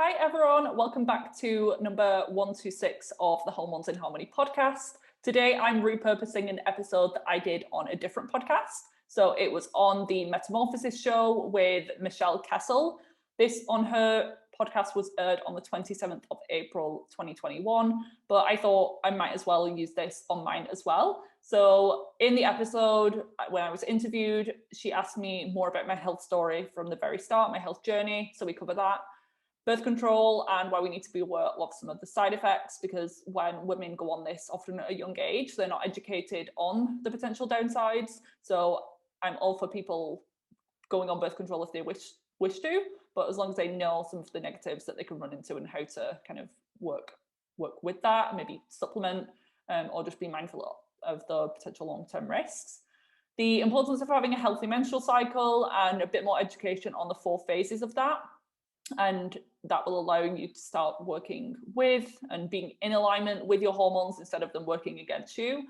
Hi everyone, welcome back to number 126 of the Hormones in Harmony podcast. Today I'm repurposing an episode that I did on a different podcast. So it was on the Metamorphosis show with Michelle Kessel. This on her podcast was aired on the 27th of April 2021, but I thought I might as well use this on mine as well. So in the episode, when I was interviewed, she asked me more about my health story from the very start, my health journey. So we cover that. Birth control and why we need to be aware of some of the side effects, because when women go on this, often at a young age, they're not educated on the potential downsides. So I'm all for people going on birth control if they wish to, but as long as they know some of the negatives that they can run into and how to kind of work with that, maybe supplement, or just be mindful of the potential long-term risks. The importance of having a healthy menstrual cycle and a bit more education on the 4 phases of that. And that will allow you to start working with and being in alignment with your hormones instead of them working against you.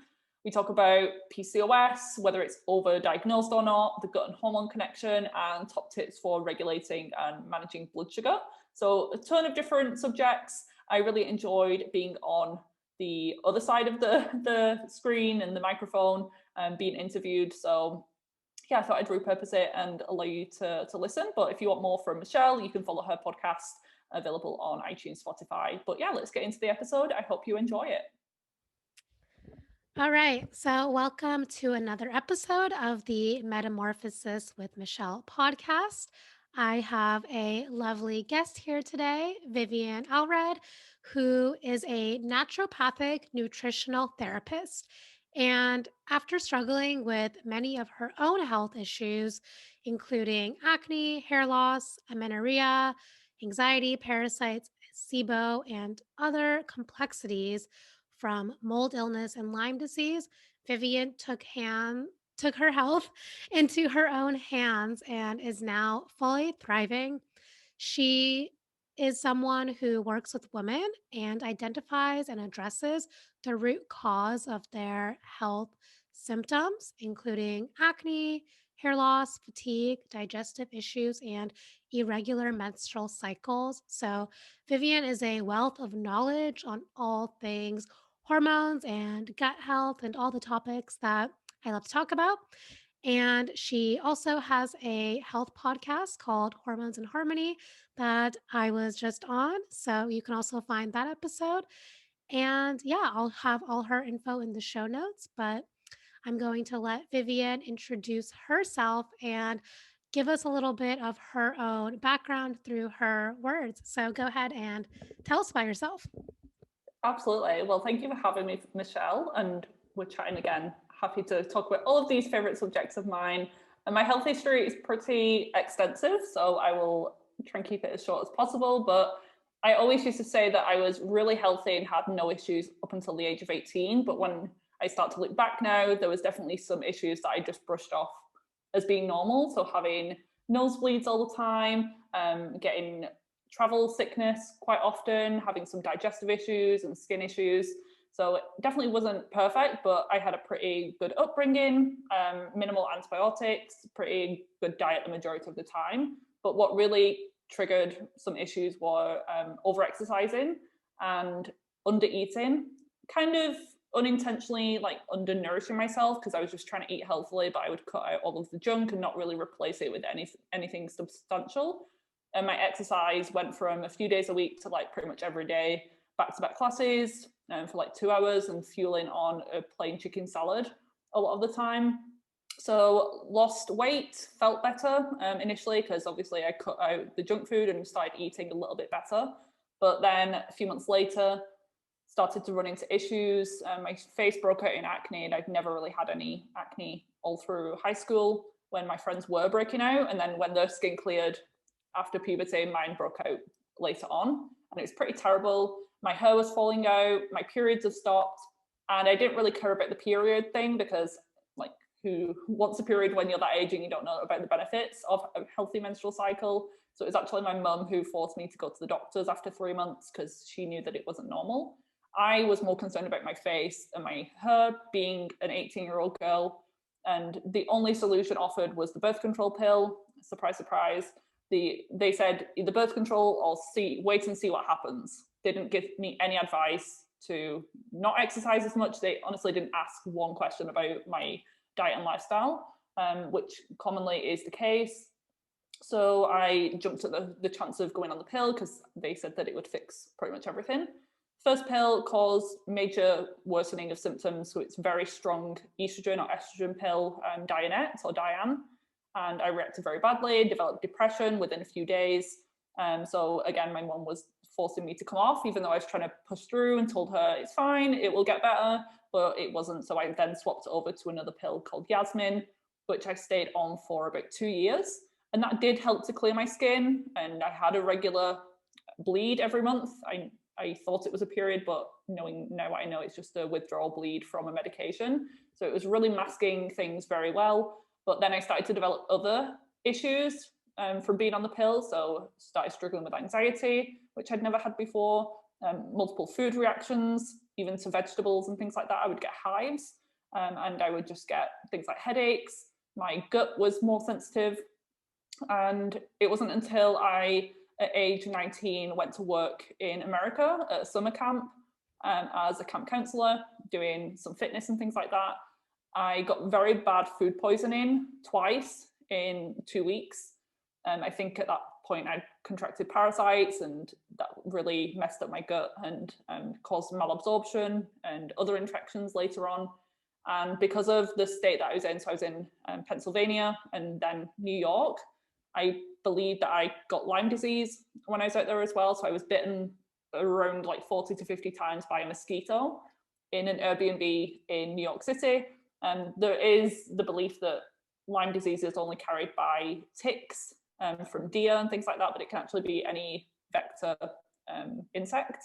We talk about PCOS, whether it's overdiagnosed or not, the gut and hormone connection, and top tips for regulating and managing blood sugar. So a ton of different subjects. I really enjoyed being on the other side of the screen and the microphone and being interviewed. So yeah, I thought I'd repurpose it and allow you to listen. But if you want more from Michelle, you can follow her podcast, available on iTunes, Spotify. But yeah, let's get into the episode. I hope you enjoy it. All right, so welcome to another episode of the Metamorphosis with Michelle podcast. I have a lovely guest here today, Vivian Alred, who is a naturopathic nutritional therapist. And after struggling with many of her own health issues, including acne, hair loss, amenorrhea, anxiety, parasites, SIBO, and other complexities, from mold illness and Lyme disease, Vivian took her health into her own hands and is now fully thriving. She is someone who works with women and identifies and addresses the root cause of their health symptoms, including acne, hair loss, fatigue, digestive issues, and irregular menstrual cycles. So, Vivian is a wealth of knowledge on all things hormones and gut health and all the topics that I love to talk about. And she also has a health podcast called Hormones in Harmony that I was just on. So you can also find that episode. And yeah, I'll have all her info in the show notes, but I'm going to let Vivian introduce herself and give us a little bit of her own background through her words. So go ahead and tell us about yourself. Absolutely. Well, thank you for having me, Michelle. And we're chatting again. Happy to talk about all of these favorite subjects of mine. And my health history is pretty extensive, so I will try and keep it as short as possible. But I always used to say that I was really healthy and had no issues up until the age of 18. But when I start to look back now, there was definitely some issues that I just brushed off as being normal. So having nosebleeds all the time, getting travel sickness quite often, having some digestive issues and skin issues. So it definitely wasn't perfect, but I had a pretty good upbringing, minimal antibiotics, pretty good diet the majority of the time. But what really triggered some issues were over-exercising and under-eating, kind of unintentionally, like undernourishing myself because I was just trying to eat healthily, but I would cut out all of the junk and not really replace it with anything substantial. And my exercise went from a few days a week to like pretty much every day, back-to-back classes for like 2 hours and fueling on a plain chicken salad a lot of the time. So lost weight, felt better initially because obviously I cut out the junk food and started eating a little bit better. But then a few months later, started to run into issues. My face broke out in acne, and I'd never really had any acne all through high school when my friends were breaking out. And then when their skin cleared after puberty, mine broke out later on. And it was pretty terrible. My hair was falling out, my periods have stopped. And I didn't really care about the period thing because, like, who wants a period when you're that age and you don't know about the benefits of a healthy menstrual cycle? So it was actually my mum who forced me to go to the doctors after 3 months because she knew that it wasn't normal. I was more concerned about my face and my hair, being an 18-year-old girl. And the only solution offered was the birth control pill. Surprise, surprise. they said either birth control or wait and see what happens. They didn't give me any advice to not exercise as much. They honestly didn't ask one question about my diet and lifestyle, which commonly is the case. So I jumped at the chance of going on the pill because they said that it would fix pretty much everything. First pill caused major worsening of symptoms. So it's very strong estrogen or estrogen pill, Dianette or Diane. And I reacted very badly, developed depression within a few days. So again, my mom was forcing me to come off, even though I was trying to push through and told her it's fine, it will get better, but it wasn't. So I then swapped over to another pill called Yasmin, which I stayed on for about 2 years. And that did help to clear my skin. And I had a regular bleed every month. I thought it was a period, but knowing now what I know, it's just a withdrawal bleed from a medication. So it was really masking things very well. But then I started to develop other issues from being on the pill. So started struggling with anxiety, which I'd never had before, multiple food reactions, even to vegetables and things like that. I would get hives, and I would just get things like headaches. My gut was more sensitive. And it wasn't until I, at age 19, went to work in America at a summer camp as a camp counselor, doing some fitness and things like that. I got very bad food poisoning twice in 2 weeks. I think at that point I contracted parasites, and that really messed up my gut and caused malabsorption and other infections later on. And because of the state that I was in, so I was in Pennsylvania and then New York, I believe that I got Lyme disease when I was out there as well. So I was bitten around like 40 to 50 times by a mosquito in an Airbnb in New York City. And there is the belief that Lyme disease is only carried by ticks from deer and things like that, but it can actually be any vector insect.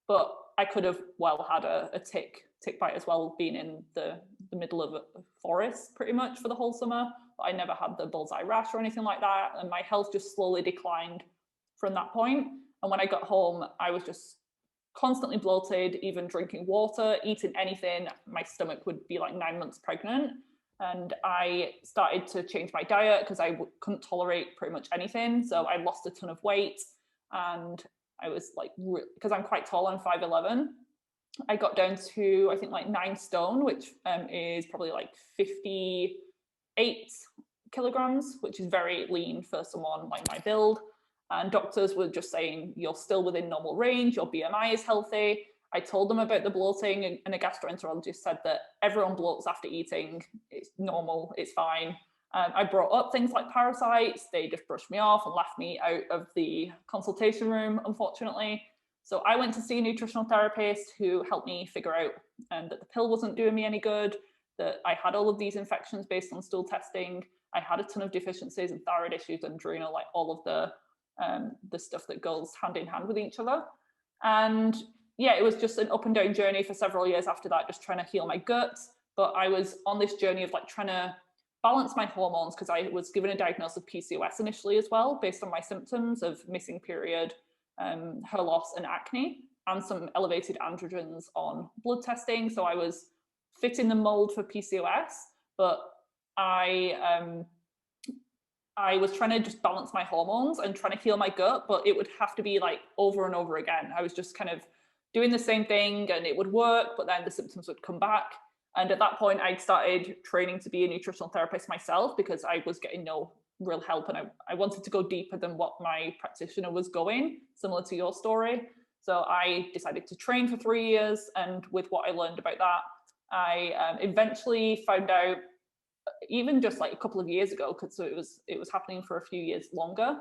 But I could have well had a tick bite as well, being in the middle of a forest pretty much for the whole summer. But I never had the bullseye rash or anything like that. And my health just slowly declined from that point. And when I got home, I was just constantly bloated, even drinking water, eating anything. My stomach would be like 9 months pregnant. And I started to change my diet because I couldn't tolerate pretty much anything. So I lost a ton of weight, and I was like, because I'm quite tall, I'm 5'11", I got down to, I think, like 9 stone, which is probably like 58 kilograms, which is very lean for someone like my build. And doctors were just saying, you're still within normal range, your BMI is healthy. I told them about the bloating, and a gastroenterologist said that everyone bloats after eating. It's normal, it's fine. I brought up things like parasites. They just brushed me off and left me out of the consultation room, unfortunately. So I went to see a nutritional therapist who helped me figure out that the pill wasn't doing me any good, that I had all of these infections based on stool testing. I had a ton of deficiencies and thyroid issues and adrenal, like all of the stuff that goes hand in hand with each other. And yeah, it was just an up and down journey for several years after that, just trying to heal my gut. But I was on this journey of like trying to balance my hormones, because I was given a diagnosis of PCOS initially as well, based on my symptoms of missing period, hair loss and acne, and some elevated androgens on blood testing. So I was fit in the mold for PCOS, but I was trying to just balance my hormones and trying to heal my gut, but it would have to be like over and over again. I was just kind of doing the same thing and it would work, but then the symptoms would come back. And at that point, I'd started training to be a nutritional therapist myself, because I was getting no real help, and I wanted to go deeper than what my practitioner was going, similar to your story. So I decided to train for 3 years, and with what I learned about that, I eventually found out, even just like a couple of years ago, because so it was happening for a few years longer,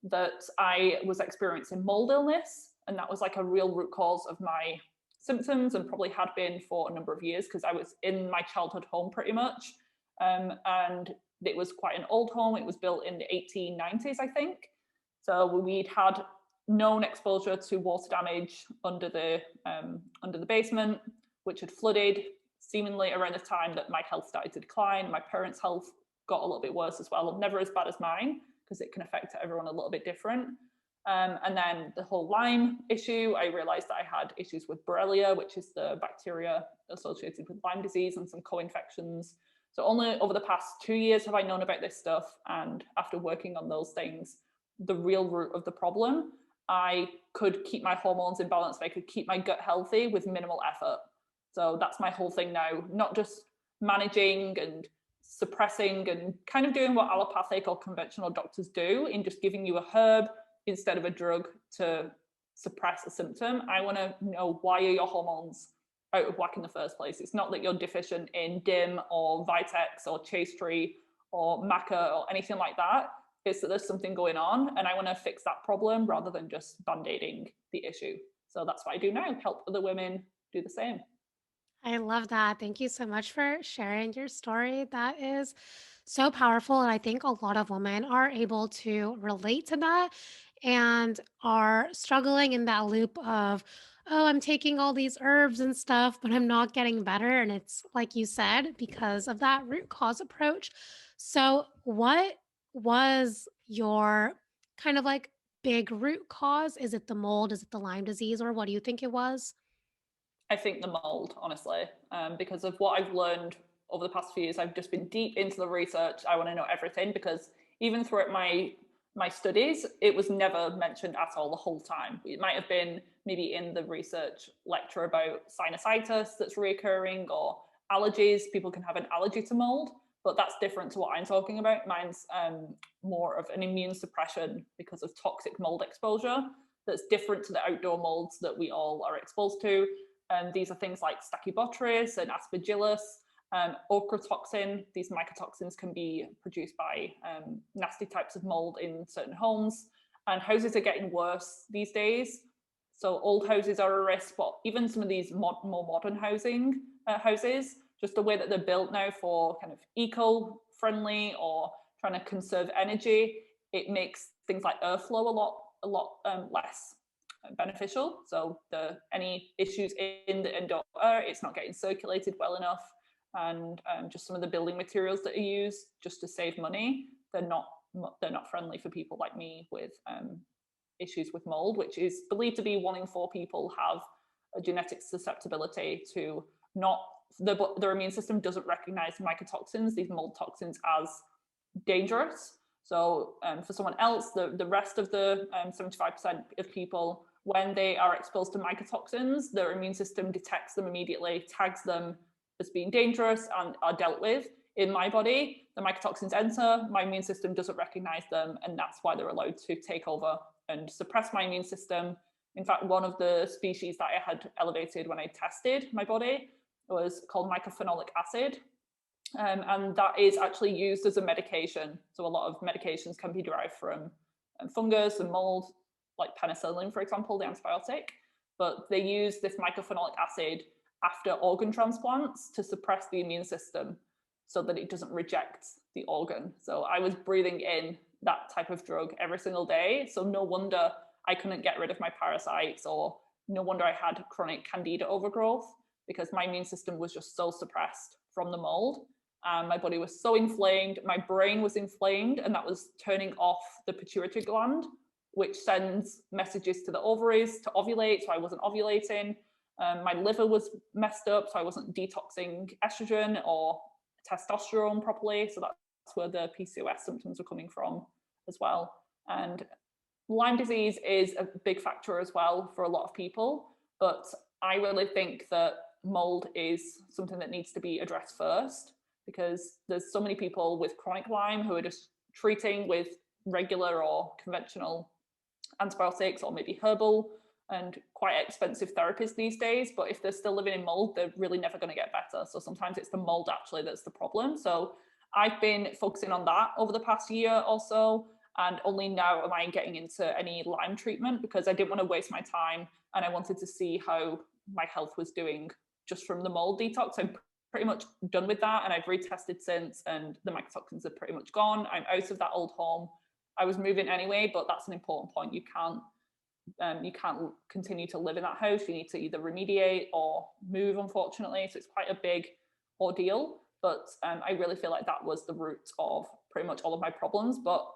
that I was experiencing mold illness, and that was like a real root cause of my symptoms, and probably had been for a number of years, because I was in my childhood home pretty much, and it was quite an old home. It was built in the 1890s, I think. So we'd had known exposure to water damage under the basement, which had flooded seemingly around the time that my health started to decline. My parents' health got a little bit worse as well, never as bad as mine, because it can affect everyone a little bit different. And then the whole Lyme issue, I realized that I had issues with Borrelia, which is the bacteria associated with Lyme disease, and some co-infections. So only over the past 2 years have I known about this stuff. And after working on those things, the real root of the problem, I could keep my hormones in balance, I could keep my gut healthy with minimal effort. So that's my whole thing now, not just managing and suppressing and kind of doing what allopathic or conventional doctors do in just giving you a herb instead of a drug to suppress a symptom. I want to know, why are your hormones out of whack in the first place? It's not that you're deficient in DIM or Vitex or Chaste or Maca or anything like that. It's that there's something going on, and I want to fix that problem rather than just band-aiding the issue. So that's what I do now, help other women do the same. I love that. Thank you so much for sharing your story. That is so powerful. And I think a lot of women are able to relate to that and are struggling in that loop of, oh, I'm taking all these herbs and stuff, but I'm not getting better. And it's like you said, because of that root cause approach. So, what was your kind of like big root cause? Is it the mold? Is it the Lyme disease? Or what do you think it was? I think the mold, honestly, because of what I've learned over the past few years. I've just been deep into the research. I want to know everything, because even throughout my studies, it was never mentioned at all the whole time. It might have been maybe in the research lecture about sinusitis that's reoccurring, or allergies. People can have an allergy to mold, but that's different to what I'm talking about. Mine's more of an immune suppression because of toxic mold exposure. That's different to the outdoor molds that we all are exposed to. These are things like Stachybotrys and Aspergillus, ochratoxin. These mycotoxins can be produced by nasty types of mold in certain homes, and houses are getting worse these days. So old houses are a risk, but even some of these more modern houses, just the way that they're built now for kind of eco-friendly or trying to conserve energy, it makes things like airflow a lot less beneficial. So any issues in the indoor air, it's not getting circulated well enough, and just some of the building materials that are used just to save money, they're not friendly for people like me with issues with mold, which is believed to be 1 in 4 people have a genetic susceptibility to not their immune system doesn't recognize mycotoxins, these mold toxins, as dangerous. So for someone else, the rest of the 75% of people, when they are exposed to mycotoxins, their immune system detects them immediately, tags them as being dangerous, and are dealt with. In my body, the mycotoxins enter, my immune system doesn't recognize them, and that's why they're allowed to take over and suppress my immune system. In fact, one of the species that I had elevated when I tested my body was called mycophenolic acid. And that is actually used as a medication. So a lot of medications can be derived from fungus and mold, like penicillin, for example, the antibiotic. But they use this mycophenolic acid after organ transplants to suppress the immune system so that it doesn't reject the organ. So I was breathing in that type of drug every single day. So no wonder I couldn't get rid of my parasites, or no wonder I had chronic candida overgrowth, because my immune system was just so suppressed from the mold. My body was so inflamed, my brain was inflamed, and that was turning off the pituitary gland, which sends messages to the ovaries to ovulate. So I wasn't ovulating. My liver was messed up, so I wasn't detoxing estrogen or testosterone properly. So that's where the PCOS symptoms were coming from as well. And Lyme disease is a big factor as well for a lot of people, but I really think that mold is something that needs to be addressed first, because there's so many people with chronic Lyme who are just treating with regular or conventional antibiotics, or maybe herbal and quite expensive therapies these days. But if they're still living in mold, they're really never going to get better. So sometimes it's the mold actually that's the problem. So I've been focusing on that over the past year or so, and only now am I getting into any Lyme treatment, because I didn't want to waste my time, and I wanted to see how my health was doing just from the mold detox. I'm pretty much done with that, and I've retested since, and the mycotoxins are pretty much gone. I'm out of that old home. I was moving anyway, but that's an important point. You can't continue to live in that house. You need to either remediate or move, unfortunately. So it's quite a big ordeal. But I really feel like that was the root of pretty much all of my problems. But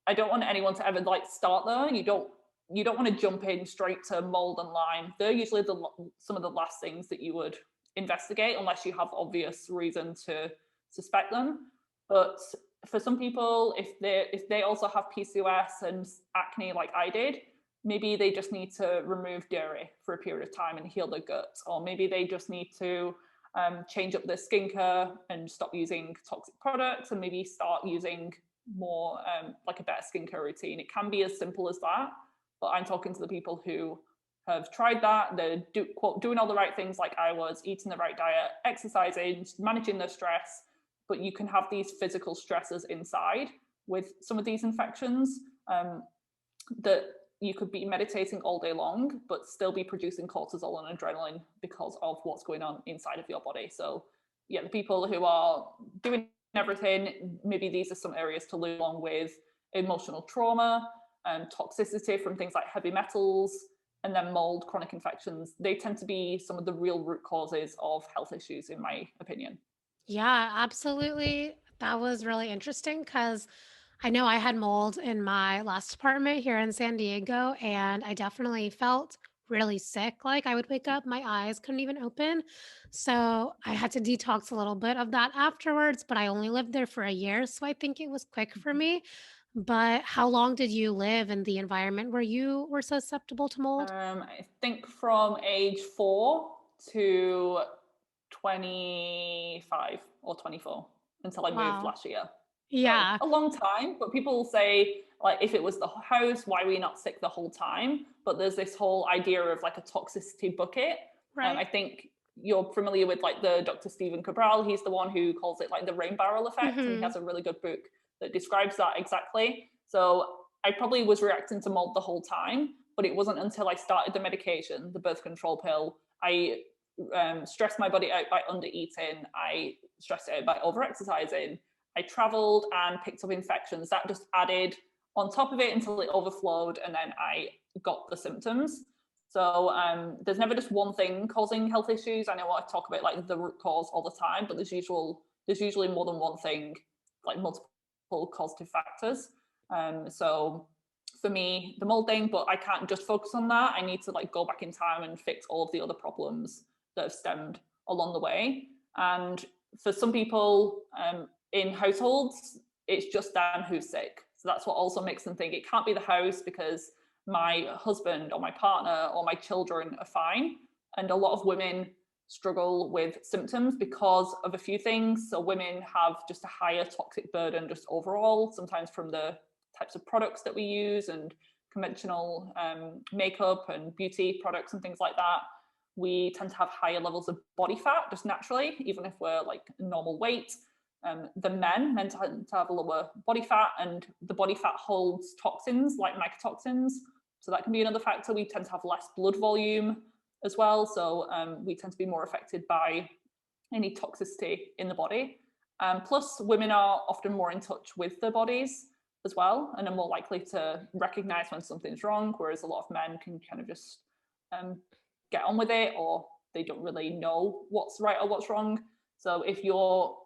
I don't want anyone to ever start there. You don't want to jump in straight to mold and Lyme. They're usually some of the last things that you would investigate, unless you have obvious reason to suspect them. But for some people, if they also have PCOS and acne like I did, maybe they just need to remove dairy for a period of time and heal their guts, or maybe they just need to change up their skincare and stop using toxic products and maybe start using more like a better skincare routine. It can be as simple as that, but I'm talking to the people who have tried that. They're doing all the right things like I was, eating the right diet, exercising, managing their stress, but you can have these physical stresses inside with some of these infections that you could be meditating all day long, but still be producing cortisol and adrenaline because of what's going on inside of your body. So yeah, the people who are doing everything, maybe these are some areas to look along with emotional trauma and toxicity from things like heavy metals, and then mold, chronic infections. They tend to be some of the real root causes of health issues, in my opinion. Yeah, absolutely. That was really interesting because I know I had mold in my last apartment here in San Diego, and I definitely felt really sick. Like I would wake up, my eyes couldn't even open. So I had to detox a little bit of that afterwards, but I only lived there for a year. So I think it was quick for me. But how long did you live in the environment where you were susceptible to mold? I think from age 4 to 25 or 24 until I moved Wow. last year. So Yeah. a long time, but people say like if it was the house, why were you not sick the whole time? But there's this whole idea of like a toxicity bucket. I Right. think you're familiar with like the Dr. Stephen Cabral. He's the one who calls it like the rain barrel effect, and he Hmm. has a really good book that describes that exactly. So I probably was reacting to mold the whole time, but it wasn't until I started the medication, the birth control pill, I stressed my body out by under eating. I stressed it out by over exercising. I traveled and picked up infections. That just added on top of it until it overflowed, and then I got the symptoms. So there's never just one thing causing health issues. I know I talk about like the root cause all the time, but there's usually more than one thing, like multiple causative factors. So for me, the mold thing, but I can't just focus on that. I need to like go back in time and fix all of the other problems that have stemmed along the way. And for some people in households, it's just them who's sick. So that's what also makes them think it can't be the house because my husband or my partner or my children are fine. And a lot of women struggle with symptoms because of a few things. So women have just a higher toxic burden just overall, sometimes from the types of products that we use and conventional makeup and beauty products and things like that. We tend to have higher levels of body fat just naturally, even if we're like normal weight. The men tend to have a lower body fat, and the body fat holds toxins like mycotoxins. So that can be another factor. We tend to have less blood volume as well. So we tend to be more affected by any toxicity in the body. Plus, women are often more in touch with their bodies as well and are more likely to recognize when something's wrong, whereas a lot of men can kind of just um, get on with it, or they don't really know what's right or what's wrong. So if you're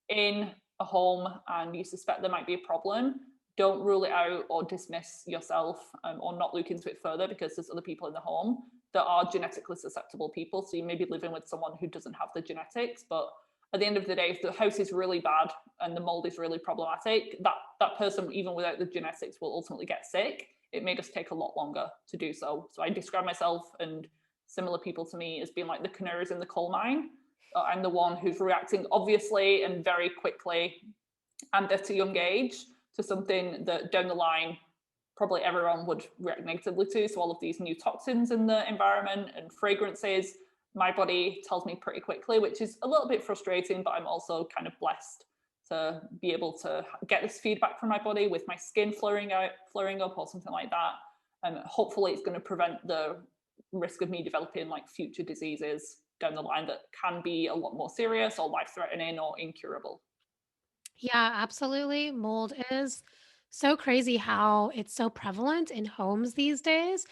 in a home and you suspect there might be a problem, don't rule it out or dismiss yourself or not look into it further, because there's other people in the home that are genetically susceptible people. So you may be living with someone who doesn't have the genetics, but at the end of the day, if the house is really bad and the mold is really problematic, that person, even without the genetics, will ultimately get sick. It may just take a lot longer to do so. So I describe myself and similar people to me as being like the canaries in the coal mine. I'm the one who's reacting obviously and very quickly and at a young age to something that down the line probably everyone would react negatively to. So all of these new toxins in the environment and fragrances, my body tells me pretty quickly, which is a little bit frustrating, but I'm also kind of blessed to be able to get this feedback from my body with my skin flaring up or something like that. And hopefully it's going to prevent the risk of me developing like future diseases down the line that can be a lot more serious or life-threatening or incurable. Yeah, absolutely. Mold is so crazy how it's so prevalent in homes these days.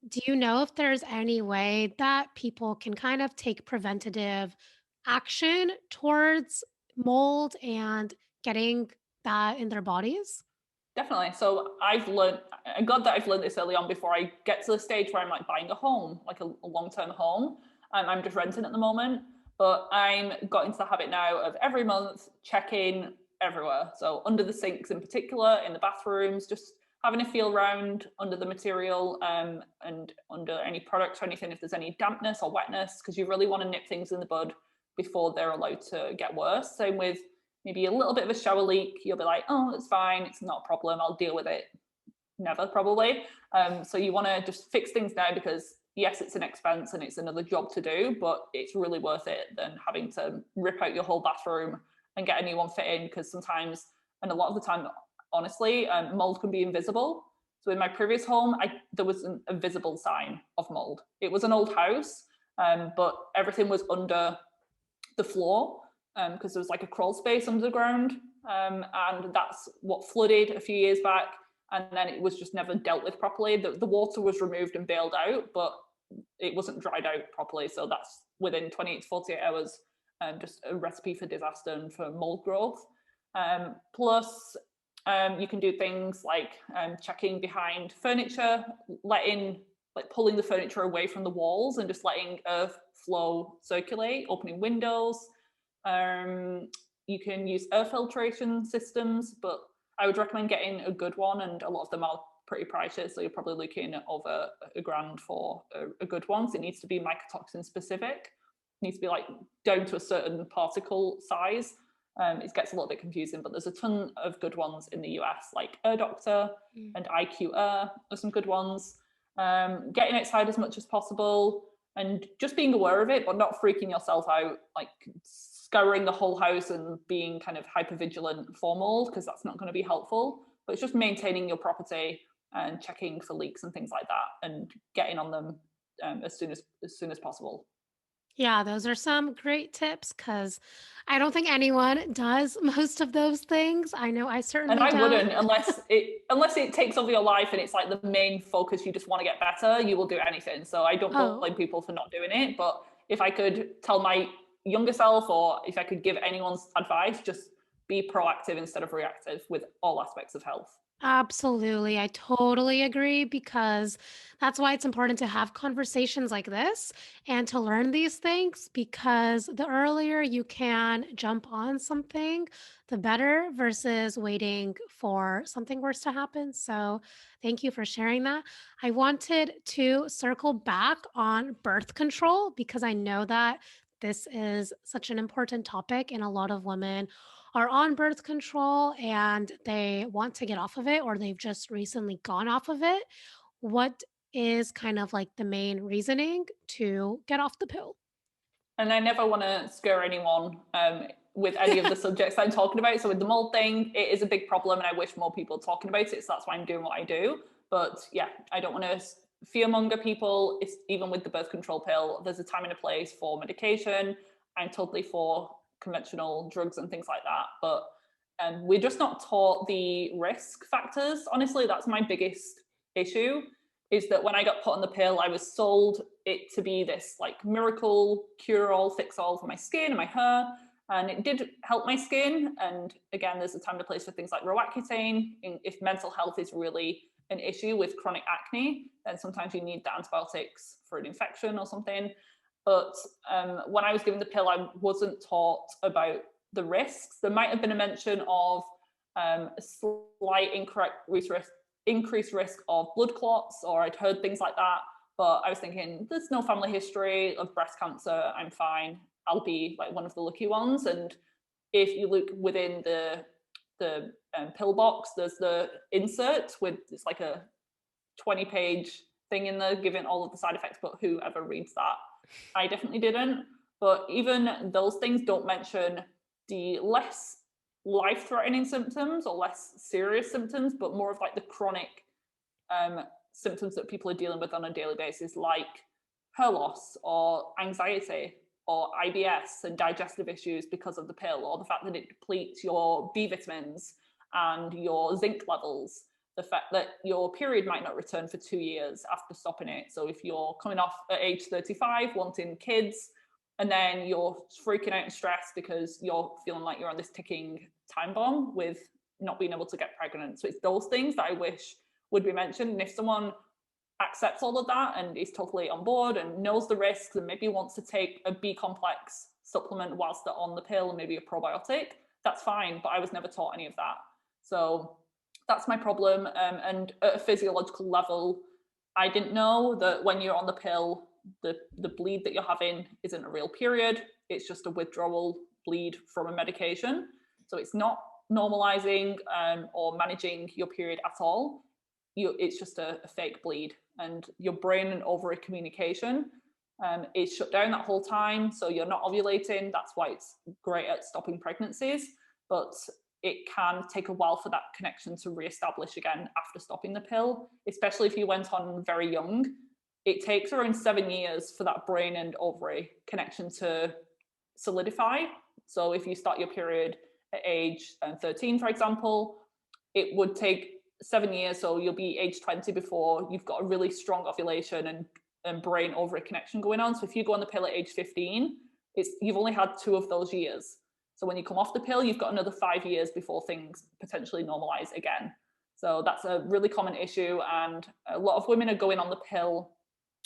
Do you know if there's any way that people can kind of take preventative action towards mold and getting that in their bodies? Definitely. So I'm glad that I've learned this early on before I get to the stage where I'm like buying a home, like a long-term home. I'm just renting at the moment, but I'm got into the habit now of every month checking everywhere. So under the sinks in particular, in the bathrooms, just having a feel around under the material and under any products or anything, if there's any dampness or wetness, because you really want to nip things in the bud before they're allowed to get worse. Same with maybe a little bit of a shower leak. You'll be like, oh, it's fine, it's not a problem, I'll deal with it. Never, probably. So you want to just fix things now, because yes, it's an expense and it's another job to do, but it's really worth it than having to rip out your whole bathroom and get a new one fit in, because sometimes, and a lot of the time, honestly, mold can be invisible. So in my previous home, there was a visible sign of mold. It was an old house, but everything was under the floor, because there was like a crawl space underground, and that's what flooded a few years back, and then it was just never dealt with properly. The water was removed and bailed out, but it wasn't dried out properly, so that's within 28 to 48 hours, just a recipe for disaster and for mold growth. Plus, you can do things like checking behind furniture, pulling the furniture away from the walls and just letting earth flow circulate, opening windows. You can use air filtration systems, but I would recommend getting a good one, and a lot of them are pretty pricey, so you're probably looking at over $1,000 for a good one. So it needs to be mycotoxin specific. It needs to be like down to a certain particle size. It gets a little bit confusing, but there's a ton of good ones in the US, like Air Doctor and IQ Air are some good ones. Getting outside as much as possible and just being aware of it, but not freaking yourself out, like scouring the whole house and being kind of hyper vigilant for mold, because that's not going to be helpful. But it's just maintaining your property and checking for leaks and things like that, and getting on them as soon as possible. Yeah, those are some great tips because I don't think anyone does most of those things. I know I And certainly I don't. wouldn't, unless it takes over your life and it's like the main focus, you just want to get better, you will do anything. So I don't Oh, blame people for not doing it. But if I could tell my younger self, or if I could give anyone's advice, just be proactive instead of reactive with all aspects of health. absolutely. I totally agree because that's why it's important to have conversations like this and to learn these things because the earlier you can jump on something, the better versus waiting for something worse to happen. So, thank you for sharing that. I wanted to circle back on birth control because I know that this is such an important topic and a lot of women are on birth control and they want to get off of it or they've just recently gone off of it, what is kind of like the main reasoning to get off the pill? And I never want to scare anyone with any of the subjects I'm talking about. So with the mold thing, it is a big problem, and I wish more people talking about it. So that's why I'm doing what I do. But yeah, I don't want to fearmonger people. It's even with the birth control pill. There's a time and a place for medication. I'm totally for conventional drugs and things like that. But we're just not taught the risk factors. Honestly, that's my biggest issue, is that when I got put on the pill, I was sold it to be this like miracle cure all, fix all for my skin and my hair. And it did help my skin. And again, there's a time and place for things like Roaccutane. If mental health is really an issue with chronic acne, then sometimes you need the antibiotics for an infection or something. But when I was given the pill, I wasn't taught about the risks. There might have been a mention of a slight increased risk of blood clots, or I'd heard things like that. But I was thinking, there's no family history of breast cancer. I'm fine. I'll be like one of the lucky ones. And if you look within the pill box, there's the insert with it's like a 20-page thing in there giving all of the side effects. But whoever reads that? I definitely didn't. But even those things don't mention the less life-threatening symptoms or less serious symptoms, but more of like the chronic symptoms that people are dealing with on a daily basis, like hair loss or anxiety or IBS and digestive issues because of the pill, or the fact that it depletes your B vitamins and your zinc levels, the fact that your period might not return for 2 years after stopping it. So if you're coming off at age 35 wanting kids, and then you're freaking out and stressed because you're feeling like you're on this ticking time bomb with not being able to get pregnant. So it's those things that I wish would be mentioned. And if someone accepts all of that and is totally on board and knows the risks and maybe wants to take a B complex supplement whilst they're on the pill and maybe a probiotic, that's fine, but I was never taught any of that. So that's my problem. And at a physiological level, I didn't know that when you're on the pill, the bleed that you're having isn't a real period. It's just a withdrawal bleed from a medication. So it's not normalizing or managing your period at all. It's just a fake bleed, and your brain and ovary communication is shut down that whole time. So you're not ovulating. That's why it's great at stopping pregnancies. But it can take a while for that connection to reestablish again after stopping the pill, especially if you went on very young. It takes around 7 years for that brain and ovary connection to solidify. So if you start your period at age 13, for example, it would take 7 years. So you'll be age 20 before you've got a really strong ovulation and brain ovary connection going on. So if you go on the pill at age 15, you've only had 2 of those years. So when you come off the pill, you've got another 5 years before things potentially normalize again. So that's a really common issue. And a lot of women are going on the pill,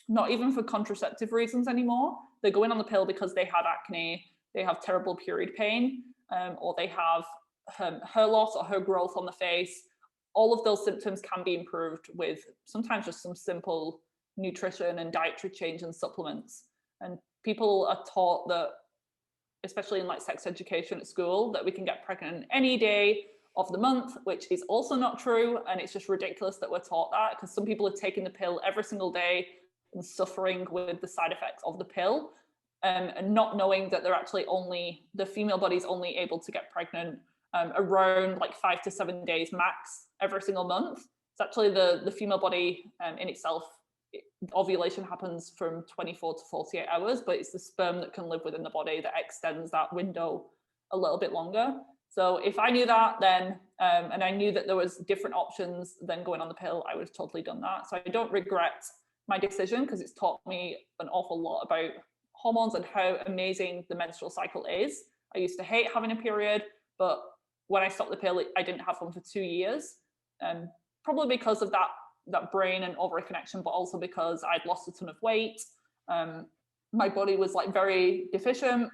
not even for contraceptive reasons anymore. They're going on the pill because they had acne, they have terrible period pain, or they have hair loss or hair growth on the face. All of those symptoms can be improved with sometimes just some simple nutrition and dietary change and supplements. And people are taught that, especially in like sex education at school, that we can get pregnant any day of the month, which is also not true. And it's just ridiculous that we're taught that, because some people are taking the pill every single day and suffering with the side effects of the pill, and not knowing that they're actually the female body's only able to get pregnant around like 5 to 7 days max every single month. It's actually the female body in itself, ovulation happens from 24 to 48 hours, but it's the sperm that can live within the body that extends that window a little bit longer. So if I knew that then, and I knew that there was different options than going on the pill, I would have totally done that. So I don't regret my decision, because it's taught me an awful lot about hormones and how amazing the menstrual cycle is. I used to hate having a period, but when I stopped the pill, I didn't have one for 2 years, probably because of that brain and ovary connection, but also because I'd lost a ton of weight. My body was like very deficient.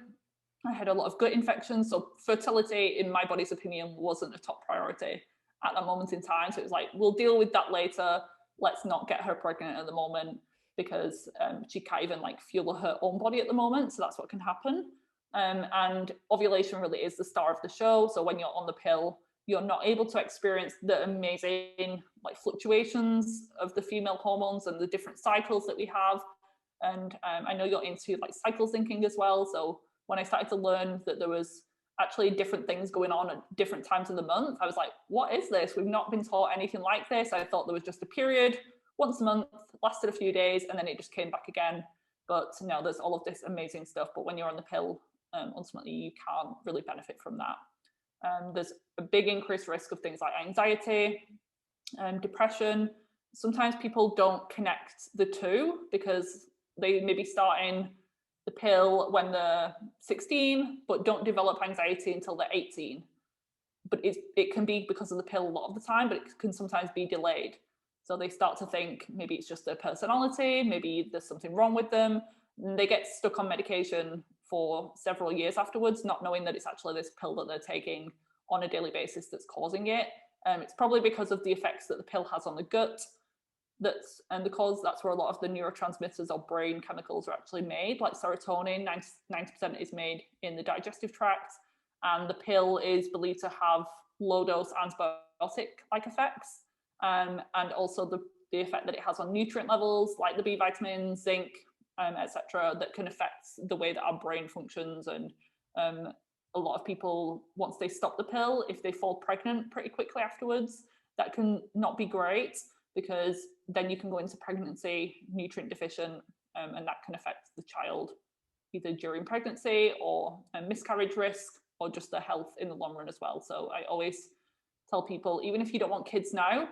I had a lot of gut infections. So fertility, in my body's opinion, wasn't a top priority at that moment in time. So it was like, we'll deal with that later. Let's not get her pregnant at the moment, because she can't even like fuel her own body at the moment. So that's what can happen. And ovulation really is the star of the show. So when you're on the pill, you're not able to experience the amazing like fluctuations of the female hormones and the different cycles that we have. And I know you're into like cycle syncing as well. So when I started to learn that there was actually different things going on at different times of the month, I was like, what is this? We've not been taught anything like this. I thought there was just a period once a month, lasted a few days, and then it just came back again. But no, there's all of this amazing stuff. But when you're on the pill, ultimately you can't really benefit from that. There's a big increased risk of things like anxiety and depression. Sometimes people don't connect the two, because they maybe start in the pill when they're 16, but don't develop anxiety until they're 18. But it can be because of the pill a lot of the time, but it can sometimes be delayed. So they start to think maybe it's just their personality, maybe there's something wrong with them. And they get stuck on medication for several years afterwards, not knowing that it's actually this pill that they're taking on a daily basis that's causing it. It's probably because of the effects that the pill has on the gut. That's where a lot of the neurotransmitters or brain chemicals are actually made, like serotonin. 90% is made in the digestive tract, and the pill is believed to have low dose antibiotic-like effects, and also the effect that it has on nutrient levels, like the B vitamins, zinc, etc., that can affect the way that our brain functions. And a lot of people, once they stop the pill, if they fall pregnant pretty quickly afterwards, that can not be great, because then you can go into pregnancy nutrient deficient, and that can affect the child either during pregnancy or a miscarriage risk, or just their health in the long run as well. So I always tell people, even if you don't want kids now,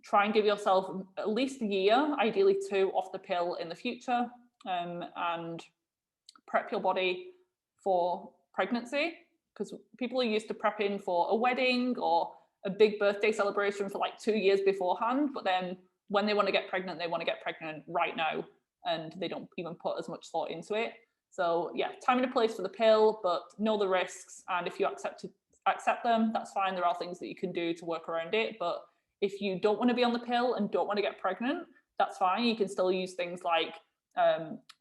try and give yourself at least a year, ideally 2, off the pill in the future, and prep your body for pregnancy, because people are used to prepping for a wedding or a big birthday celebration for like 2 years beforehand, but then when they want to get pregnant, they want to get pregnant right now, and they don't even put as much thought into it. So yeah, time and a place for the pill, but know the risks, and if you accept to accept them, that's fine. There are things that you can do to work around it. But if you don't want to be on the pill and don't want to get pregnant, that's fine. You can still use things like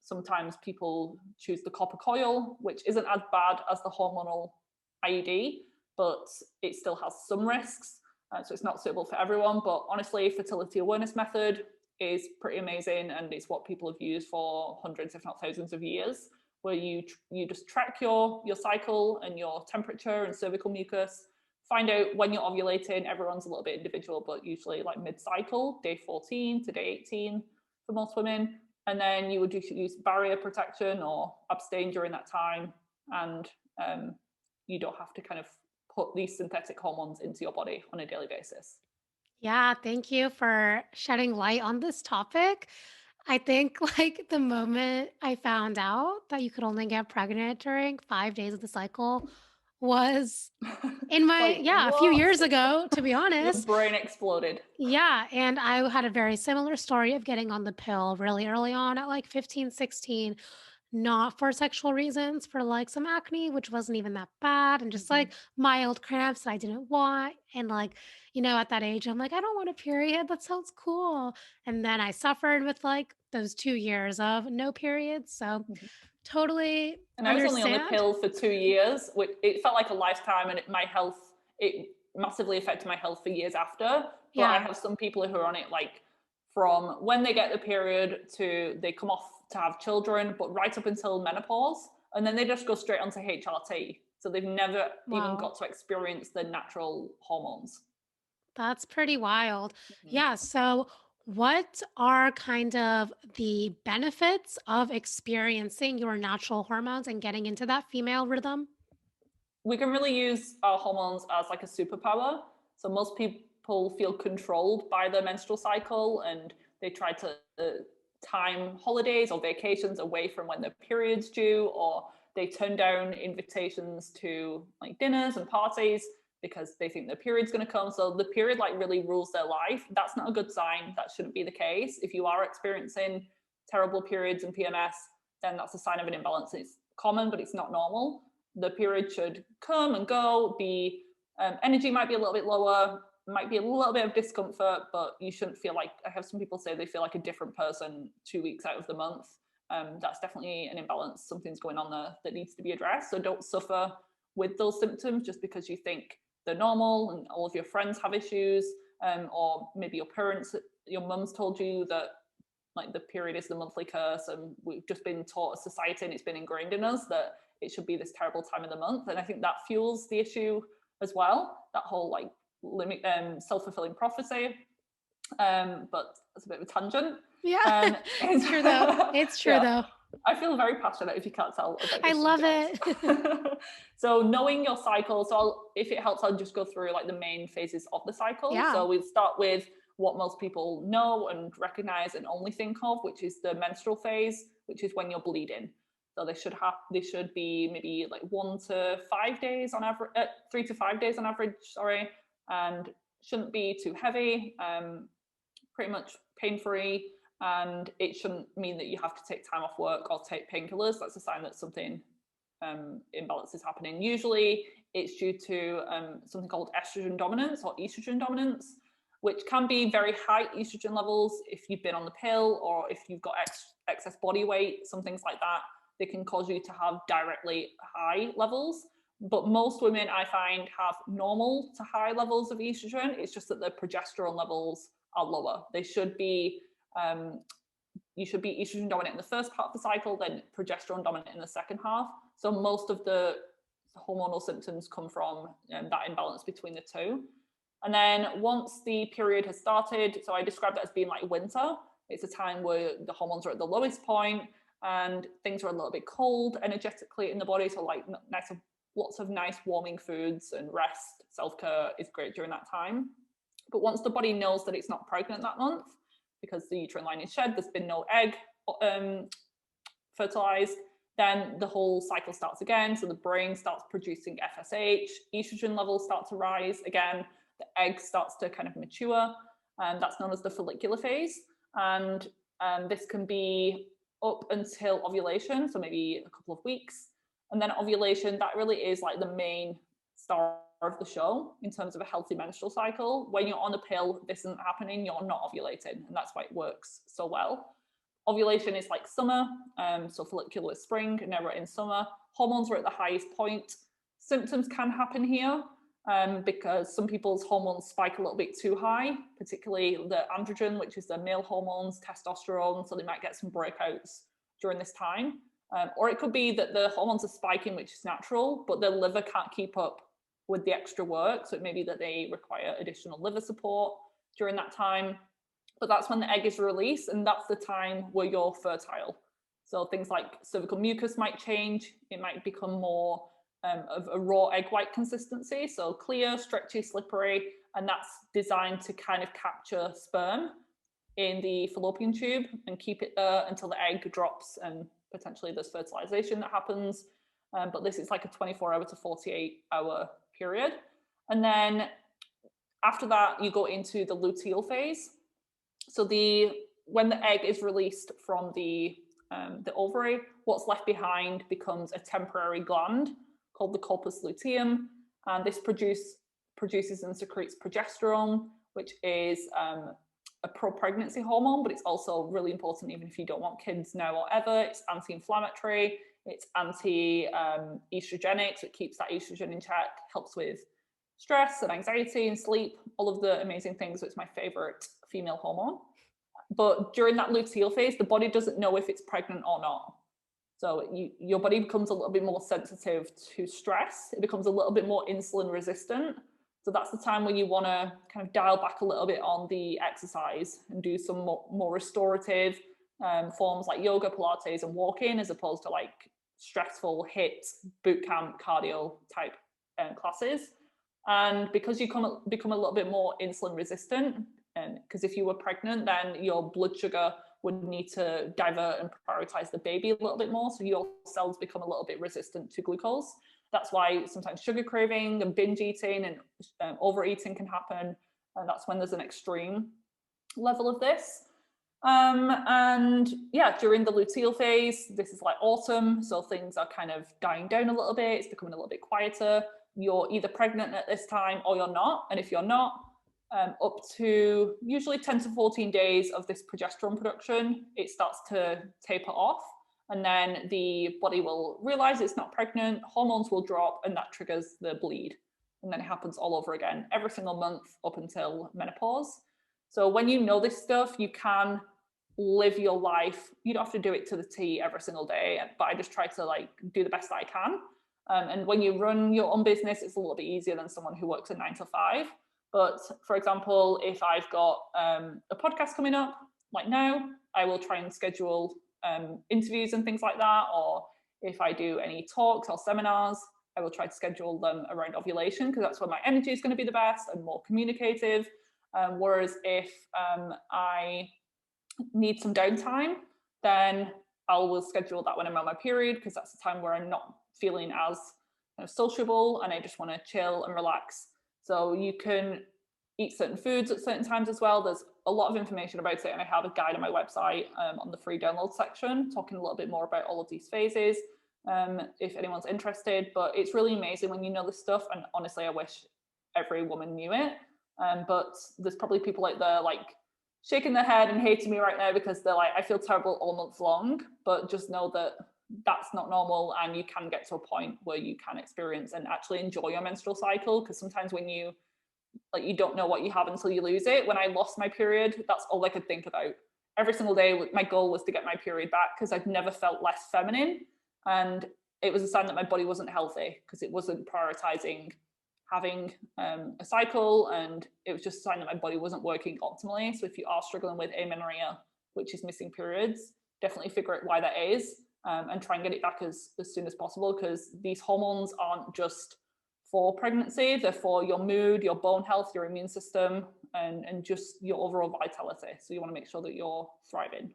sometimes people choose the copper coil, which isn't as bad as the hormonal IUD, but it still has some risks. So it's not suitable for everyone. But honestly, fertility awareness method is pretty amazing, and it's what people have used for hundreds, if not thousands of years, where you just track your cycle and your temperature and cervical mucus, find out when you're ovulating. Everyone's a little bit individual, but usually like mid-cycle, day 14 to day 18 for most women. And then you would use barrier protection or abstain during that time. And you don't have to kind of put these synthetic hormones into your body on a daily basis. Yeah, thank you for shedding light on this topic. I think like the moment I found out that you could only get pregnant during 5 days of the cycle was in my Like, a few what? years ago, to be Your honest. brain exploded. Yeah, and I had a very similar story of getting on the pill really early on at like 15, 16, not for sexual reasons, for like some acne, which wasn't even that bad, and just Mm-hmm. like mild cramps that I didn't want. And like, at that age, I'm like, I don't want a period. That sounds cool. And then I suffered with like those 2 years of no periods. So totally And I was only on the understand. pill for 2 years, which it felt like a lifetime, and my health, it massively affected my health for years after. But I Yeah. have some people who are on it like from when they get the period to they come off to have children, but right up until menopause, and then they just go straight onto HRT. So they've never even Wow. got to experience the natural hormones. That's pretty wild. Mhm. Yeah. So, what are kind of the benefits of experiencing your natural hormones and getting into that female rhythm? We can really use our hormones as like a superpower. So most people feel controlled by their menstrual cycle, and they try to time holidays or vacations away from when their period's due, or they turn down invitations to like dinners and parties because they think their period's going to come. So the period like really rules their life. That's not a good sign. That shouldn't be the case. If you are experiencing terrible periods and PMS, then that's a sign of an imbalance. It's common, but it's not normal. The period should come and go, be energy might be a little bit lower, might be a little bit of discomfort, but you shouldn't feel like, I have some people say they feel like a different person 2 weeks out of the month. That's definitely an imbalance. Something's going on there that needs to be addressed. So don't suffer with those symptoms just because you think they're normal and all of your friends have issues, or maybe your parents, your mum's told you that like the period is the monthly curse, and we've just been taught as society and it's been ingrained in us that it should be this terrible time of the month. And I think that fuels the issue as well, that whole like limit self-fulfilling prophecy. But that's a bit of a tangent. Yeah. Is, It's true though. It's true yeah, though. I feel very passionate, if you can't tell, about I this love subject. it. So knowing your cycle, if it helps, I'll just go through like the main phases of the cycle. Yeah. So we'll start with what most people know and recognize and only think of, which is the menstrual phase, which is when you're bleeding. So they should be maybe like 1 to 5 days on average, 3 to 5 days on average, sorry, and shouldn't be too heavy, pretty much pain free, and it shouldn't mean that you have to take time off work or take painkillers. That's a sign that something imbalance is happening. Usually it's due to something called estrogen dominance or estrogen dominance, which can be very high estrogen levels if you've been on the pill, or if you've got excess body weight, some things like that. They can cause you to have directly high levels. But most women I find have normal to high levels of estrogen. It's just that the progesterone levels are lower. They should be you should be estrogen dominant in the first part of the cycle, then progesterone dominant in the second half. So most of the hormonal symptoms come from that imbalance between the two. And then once the period has started, so I described it as being like winter. It's a time where the hormones are at the lowest point and things are a little bit cold energetically in the body. So like lots of nice warming foods and rest, self-care is great during that time. But once the body knows that it's not pregnant that month, because the uterine lining is shed, there's been no egg fertilized, then the whole cycle starts again. So the brain starts producing FSH, estrogen levels start to rise again, the egg starts to kind of mature, and that's known as the follicular phase. And this can be up until ovulation, so maybe a couple of weeks. And then ovulation, that really is like the main start of the show in terms of a healthy menstrual cycle. When you're on a pill, this isn't happening, you're not ovulating, and that's why it works so well. Ovulation is like summer, so follicular is spring, and now we're in summer. Hormones are at the highest point. Symptoms can happen here because some people's hormones spike a little bit too high, particularly the androgen, which is the male hormones, testosterone, so they might get some breakouts during this time. Or it could be that the hormones are spiking, which is natural, but the liver can't keep up with the extra work. So it may be that they require additional liver support during that time. But that's when the egg is released, and that's the time where you're fertile. So things like cervical mucus might change. It might become more of a raw egg white consistency. So clear, stretchy, slippery, and that's designed to kind of capture sperm in the fallopian tube and keep it there until the egg drops and potentially there's fertilization that happens. But this is like a 24-hour to 48-hour period. And then after that, you go into the luteal phase. So when the egg is released from the ovary, what's left behind becomes a temporary gland called the corpus luteum, and this produces and secretes progesterone, which is a pro-pregnancy hormone, but it's also really important even if you don't want kids now or ever. It's anti-inflammatory, it's anti-estrogenic, so it keeps that estrogen in check, helps with stress and anxiety and sleep, all of the amazing things. So it's my favorite female hormone. But during that luteal phase, the body doesn't know if it's pregnant or not. So your body becomes a little bit more sensitive to stress. It becomes a little bit more insulin resistant. So that's the time when you want to kind of dial back a little bit on the exercise and do some more restorative forms like yoga, Pilates, and walking, as opposed to like stressful HIIT, boot camp, cardio type classes. And because you become a little bit more insulin resistant, and because if you were pregnant, then your blood sugar would need to divert and prioritize the baby a little bit more. So your cells become a little bit resistant to glucose. That's why sometimes sugar craving and binge eating and overeating can happen. And that's when there's an extreme level of this. And yeah, during the luteal phase, this is like autumn. So things are kind of dying down a little bit. It's becoming a little bit quieter. You're either pregnant at this time or you're not. And if you're not, up to usually 10 to 14 days of this progesterone production, it starts to taper off. And then the body will realize it's not pregnant, hormones will drop, and that triggers the bleed. And then it happens all over again every single month up until menopause. So when you know this stuff, you can live your life. You don't have to do it to the T every single day, but I just try to like do the best that I can. And when you run your own business, it's a little bit easier than someone who works a 9 to 5. But for example, if I've got a podcast coming up, like now, I will try and schedule interviews and things like that. Or if I do any talks or seminars, I will try to schedule them around ovulation because that's where my energy is going to be the best and more communicative. Whereas if I need some downtime, then I will schedule that when I'm on my period because that's the time where I'm not feeling as kind of sociable and I just want to chill and relax. So you can eat certain foods at certain times as well. There's a lot of information about it, and I have a guide on my website on the free download section talking a little bit more about all of these phases if anyone's interested. But it's really amazing when you know this stuff, and honestly, I wish every woman knew it. But there's probably people out there like shaking their head and hating me right now because they're like, I feel terrible all month long, but just know that that's not normal, and you can get to a point where you can experience and actually enjoy your menstrual cycle, because sometimes when you don't know what you have until you lose it. When I lost my period, that's all I could think about every single day. My goal was to get my period back because I'd never felt less feminine, and it was a sign that my body wasn't healthy because it wasn't prioritizing having a cycle, and it was just a sign that my body wasn't working optimally. So if you are struggling with amenorrhea, which is missing periods, definitely figure out why that is. And try and get it back as soon as possible, because these hormones aren't just for pregnancy, they're for your mood, your bone health, your immune system, and just your overall vitality. So you want to make sure that you're thriving.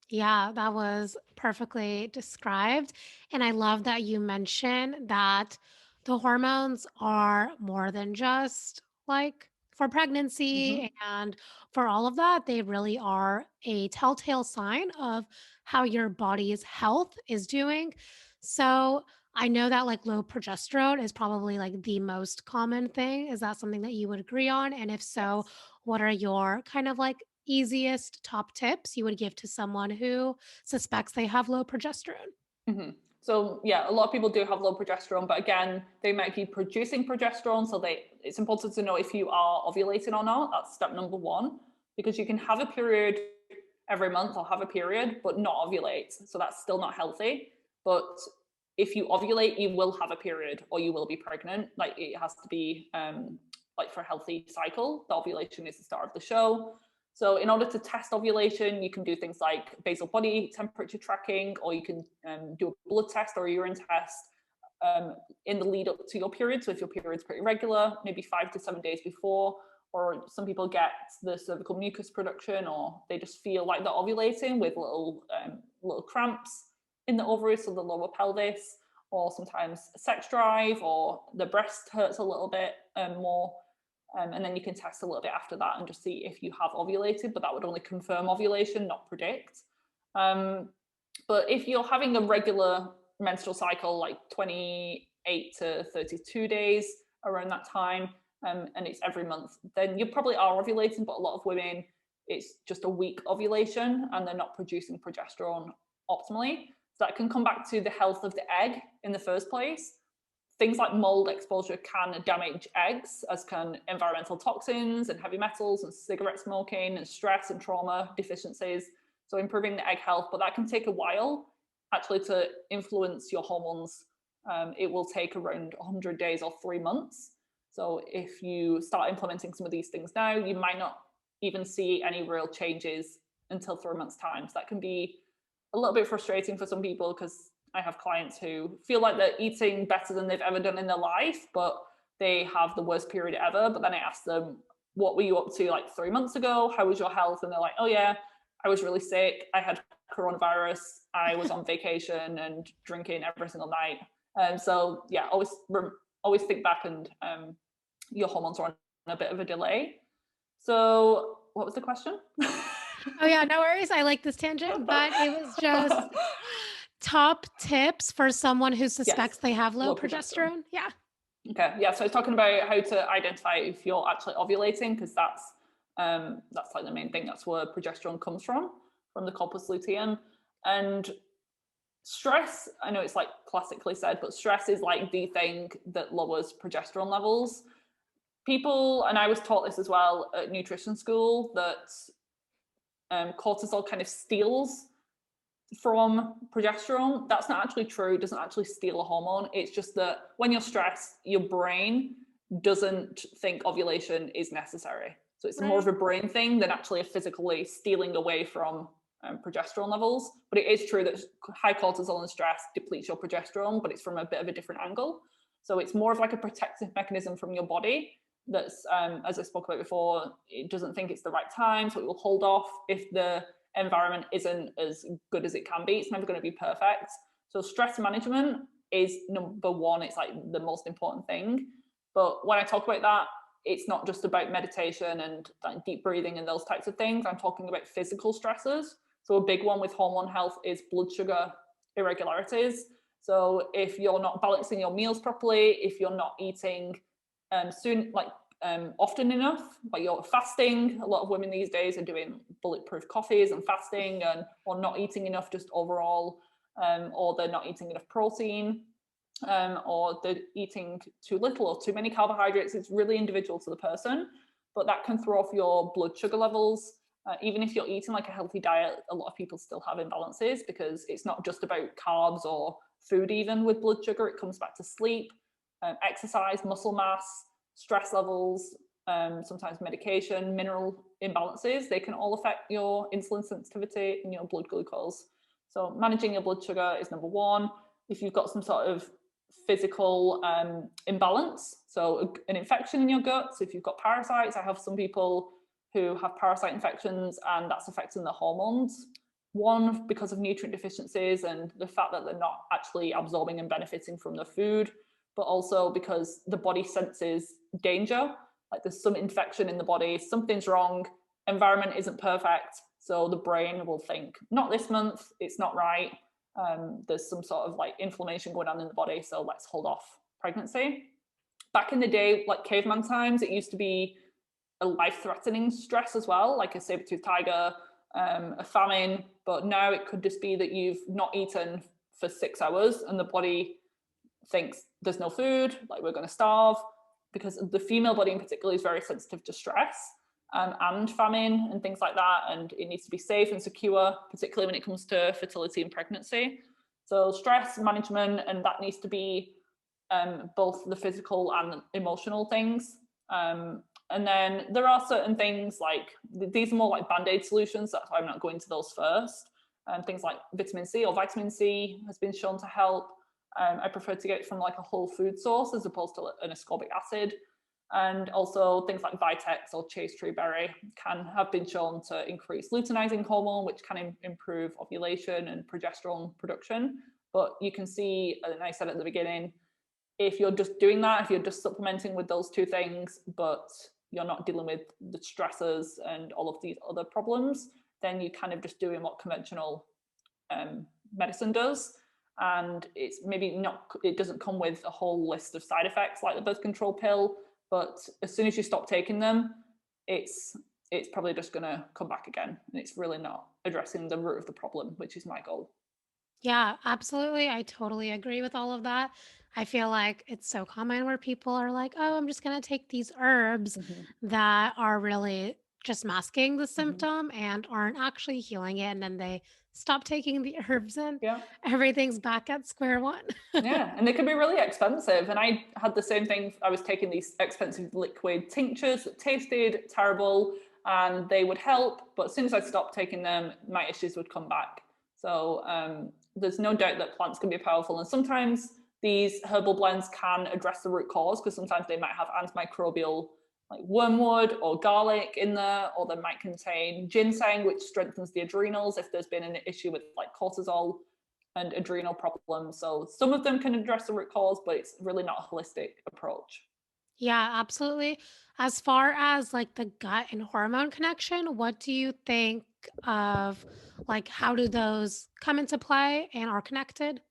Yeah, that was perfectly described. And I love that you mentioned that the hormones are more than just like for Mm-hmm. pregnancy and for all of that. They really are a telltale sign of how your body's health is doing. So, I know that like low progesterone is probably like the most common thing. Is that something that you would agree on? And if so, Yes. what are your kind of like easiest top tips you would give to someone who suspects they have low progesterone? hmm So yeah, a lot of people do have low progesterone, but again, they might be producing progesterone. So it's important to know if you are ovulating or not. That's step number one, because you can have a period every month or have a period, but not ovulate. So that's still not healthy. But if you ovulate, you will have a period or you will be pregnant. Like it has to be like for a healthy cycle, the ovulation is the start of the show. So in order to test ovulation, you can do things like basal body temperature tracking, or you can do a blood test or a urine test in the lead up to your period. So if your period's pretty regular, maybe 5 to 7 days before, or some people get the cervical mucus production, or they just feel like they're ovulating with little cramps in the ovaries, so the lower pelvis, or sometimes sex drive, or the breast hurts a little bit more. And then you can test a little bit after that and just see if you have ovulated, but that would only confirm ovulation, not predict. But if you're having a regular menstrual cycle, like 28 to 32 days around that time, and it's every month, then you probably are ovulating, but a lot of women, it's just a weak ovulation and they're not producing progesterone optimally. So that can come back to the health of the egg in the first place. Things like mold exposure can damage eggs, as can environmental toxins and heavy metals and cigarette smoking and stress and trauma deficiencies. So improving the egg health, but that can take a while actually to influence your hormones. It will take around 100 days or 3 months. So if you start implementing some of these things now, you might not even see any real changes until 3 months' time. So that can be a little bit frustrating for some people, because I have clients who feel like they're eating better than they've ever done in their life, but they have the worst period ever. But then I ask them, what were you up to like 3 months ago? How was your health? And they're like, oh yeah, I was really sick. I had coronavirus. I was on vacation and drinking every single night. So yeah, always think back, and your hormones are on a bit of a delay. So what was the question? Oh yeah, no worries. I like this tangent, but it was just top tips for someone who suspects Yes, they have low low progesterone. progesterone. Yeah. Okay, yeah. So I was talking about how to identify if you're actually ovulating, because that's like the main thing. That's where progesterone comes from the corpus luteum. And stress, I know it's like classically said, but stress is like the thing that lowers progesterone levels. People, and I was taught this as well at nutrition school, that cortisol kind of steals from progesterone. That's not actually true. It doesn't actually steal a hormone. It's just that when you're stressed, your brain doesn't think ovulation is necessary. So it's more of Right. a brain thing than actually a physically stealing away from progesterone levels. But it is true that high cortisol and stress depletes your progesterone, but it's from a bit of a different angle. So it's more of like a protective mechanism from your body that's, as I spoke about before, it doesn't think it's the right time, so it will hold off if the environment isn't as good as it can be. It's never going to be perfect. So stress management is number one. It's like the most important thing. But when I talk about that, it's not just about meditation and like deep breathing and those types of things. I'm talking about physical stressors. So a big one with hormone health is blood sugar irregularities. So if you're not balancing your meals properly, if you're not eating often enough, like you're fasting. A lot of women these days are doing bulletproof coffees and fasting, and or not eating enough just overall, or they're not eating enough protein, or they're eating too little or too many carbohydrates. It's really individual to the person, but that can throw off your blood sugar levels. Even if you're eating like a healthy diet, a lot of people still have imbalances, because it's not just about carbs or food. Even with blood sugar, it comes back to sleep, exercise, muscle mass, stress levels, sometimes medication, mineral imbalances. They can all affect your insulin sensitivity and your blood glucose. So managing your blood sugar is number one. If you've got some sort of physical imbalance, so an infection in your gut, so if you've got parasites, I have some people who have parasite infections and that's affecting their hormones. One, because of nutrient deficiencies and the fact that they're not actually absorbing and benefiting from the food, but also because the body senses danger, like there's some infection in the body, something's wrong, environment isn't perfect. So the brain will think, not this month, it's not right. there's some sort of like inflammation going on in the body, so let's hold off pregnancy. Back in the day, like caveman times, it used to be a life-threatening stress as well, like a saber-toothed tiger, a famine. But now it could just be that you've not eaten for 6 hours and the body thinks there's no food, like we're going to starve, because the female body in particular is very sensitive to stress, and famine and things like that, and it needs to be safe and secure, particularly when it comes to fertility and pregnancy. So stress management, and that needs to be both the physical and emotional things. And then there are certain things like, these are more like band-aid solutions, that's why I'm not going to those first. Things like vitamin C or vitamin C has been shown to help. I prefer to get it from like a whole food source as opposed to an ascorbic acid. And also things like Vitex or chase tree berry can have been shown to increase luteinizing hormone, which can improve ovulation and progesterone production. But you can see, and I said at the beginning, if you're just doing that, if you're just supplementing with those two things, but you're not dealing with the stressors and all of these other problems, then you're kind of just doing what conventional medicine does. And it's maybe not, it doesn't come with a whole list of side effects like the birth control pill, but as soon as you stop taking them, it's probably just going to come back again, and it's really not addressing the root of the problem, which is my goal. Yeah, absolutely. I totally agree with all of that. I feel like it's so common where people are like, oh, I'm just going to take these herbs Mm-hmm. that are really just masking the Mm-hmm. symptom and aren't actually healing it. And then they stop taking the herbs and Yeah. everything's back at square one. Yeah, and they can be really expensive. And I had the same thing. I was taking these expensive liquid tinctures that tasted terrible and they would help. But as soon as I stopped taking them, my issues would come back. So there's no doubt that plants can be powerful. And sometimes these herbal blends can address the root cause, because sometimes they might have antimicrobial like wormwood or garlic in there, or they might contain ginseng, which strengthens the adrenals if there's been an issue with like cortisol and adrenal problems. So some of them can address the root cause, but it's really not a holistic approach. Yeah, absolutely. As far as like the gut and hormone connection, what do you think of like how do those come into play and are connected?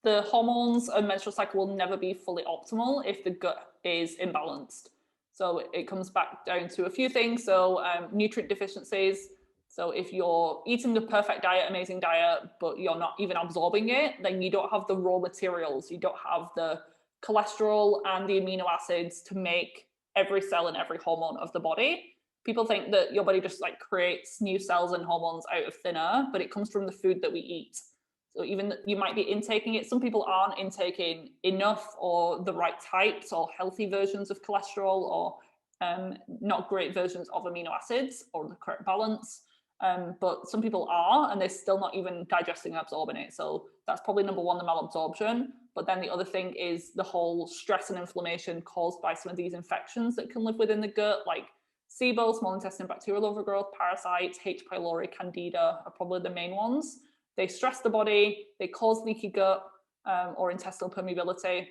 The hormones and menstrual cycle will never be fully optimal if the gut is imbalanced. So it comes back down to a few things. So nutrient deficiencies. So if you're eating the perfect diet, amazing diet, but you're not even absorbing it, then you don't have the raw materials. You don't have the cholesterol and the amino acids to make every cell and every hormone of the body. People think that your body just like creates new cells and hormones out of thin air, but it comes from the food that we eat. So even you might be intaking it, some people aren't intaking enough or the right types or healthy versions of cholesterol, or not great versions of amino acids or the correct balance. But some people are, and they're still not even digesting and absorbing it. So that's probably number one, the malabsorption. But then the other thing is the whole stress and inflammation caused by some of these infections that can live within the gut, like SIBO, small intestinal bacterial overgrowth, parasites, H. pylori, candida are probably the main ones. They stress the body, they cause leaky gut or intestinal permeability,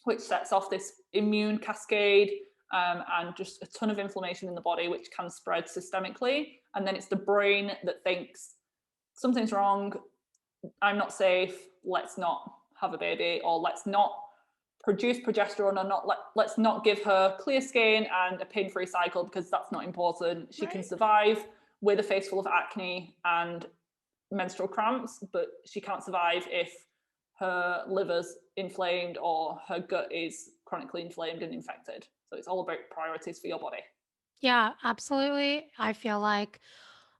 which sets off this immune cascade, and just a ton of inflammation in the body, which can spread systemically. And then it's the brain that thinks something's wrong, I'm not safe, let's not have a baby, or let's not produce progesterone, or let's not give her clear skin and a pain-free cycle, because that's not important. She can Right. survive with a face full of acne and menstrual cramps, but she can't survive if her liver's inflamed or her gut is chronically inflamed and infected. So it's all about priorities for your body. Yeah, absolutely. I feel like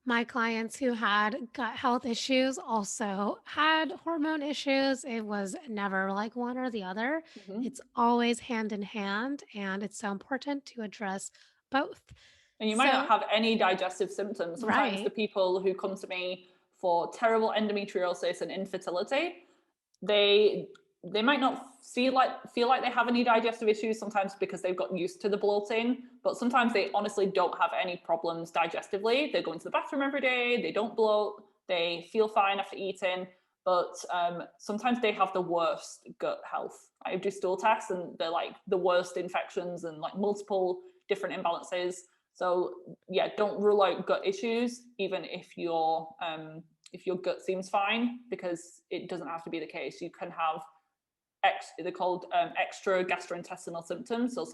my clients who had gut health issues also had hormone issues. It was never like one or the other. Mm-hmm. It's always hand in hand, and it's so important to address both. And you might not So, have any digestive symptoms. Sometimes the right. people who come to me for terrible endometriosis and infertility, they might not feel like they have any digestive issues, sometimes because they've got used to the bloating, but sometimes they honestly don't have any problems digestively. They're going to the bathroom every day, they don't bloat, they feel fine after eating, but sometimes they have the worst gut health. I do stool tests and they're like the worst infections and like multiple different imbalances. So yeah, don't rule out gut issues, even if you're if your gut seems fine, because it doesn't have to be the case. You can have they're called extra gastrointestinal symptoms. So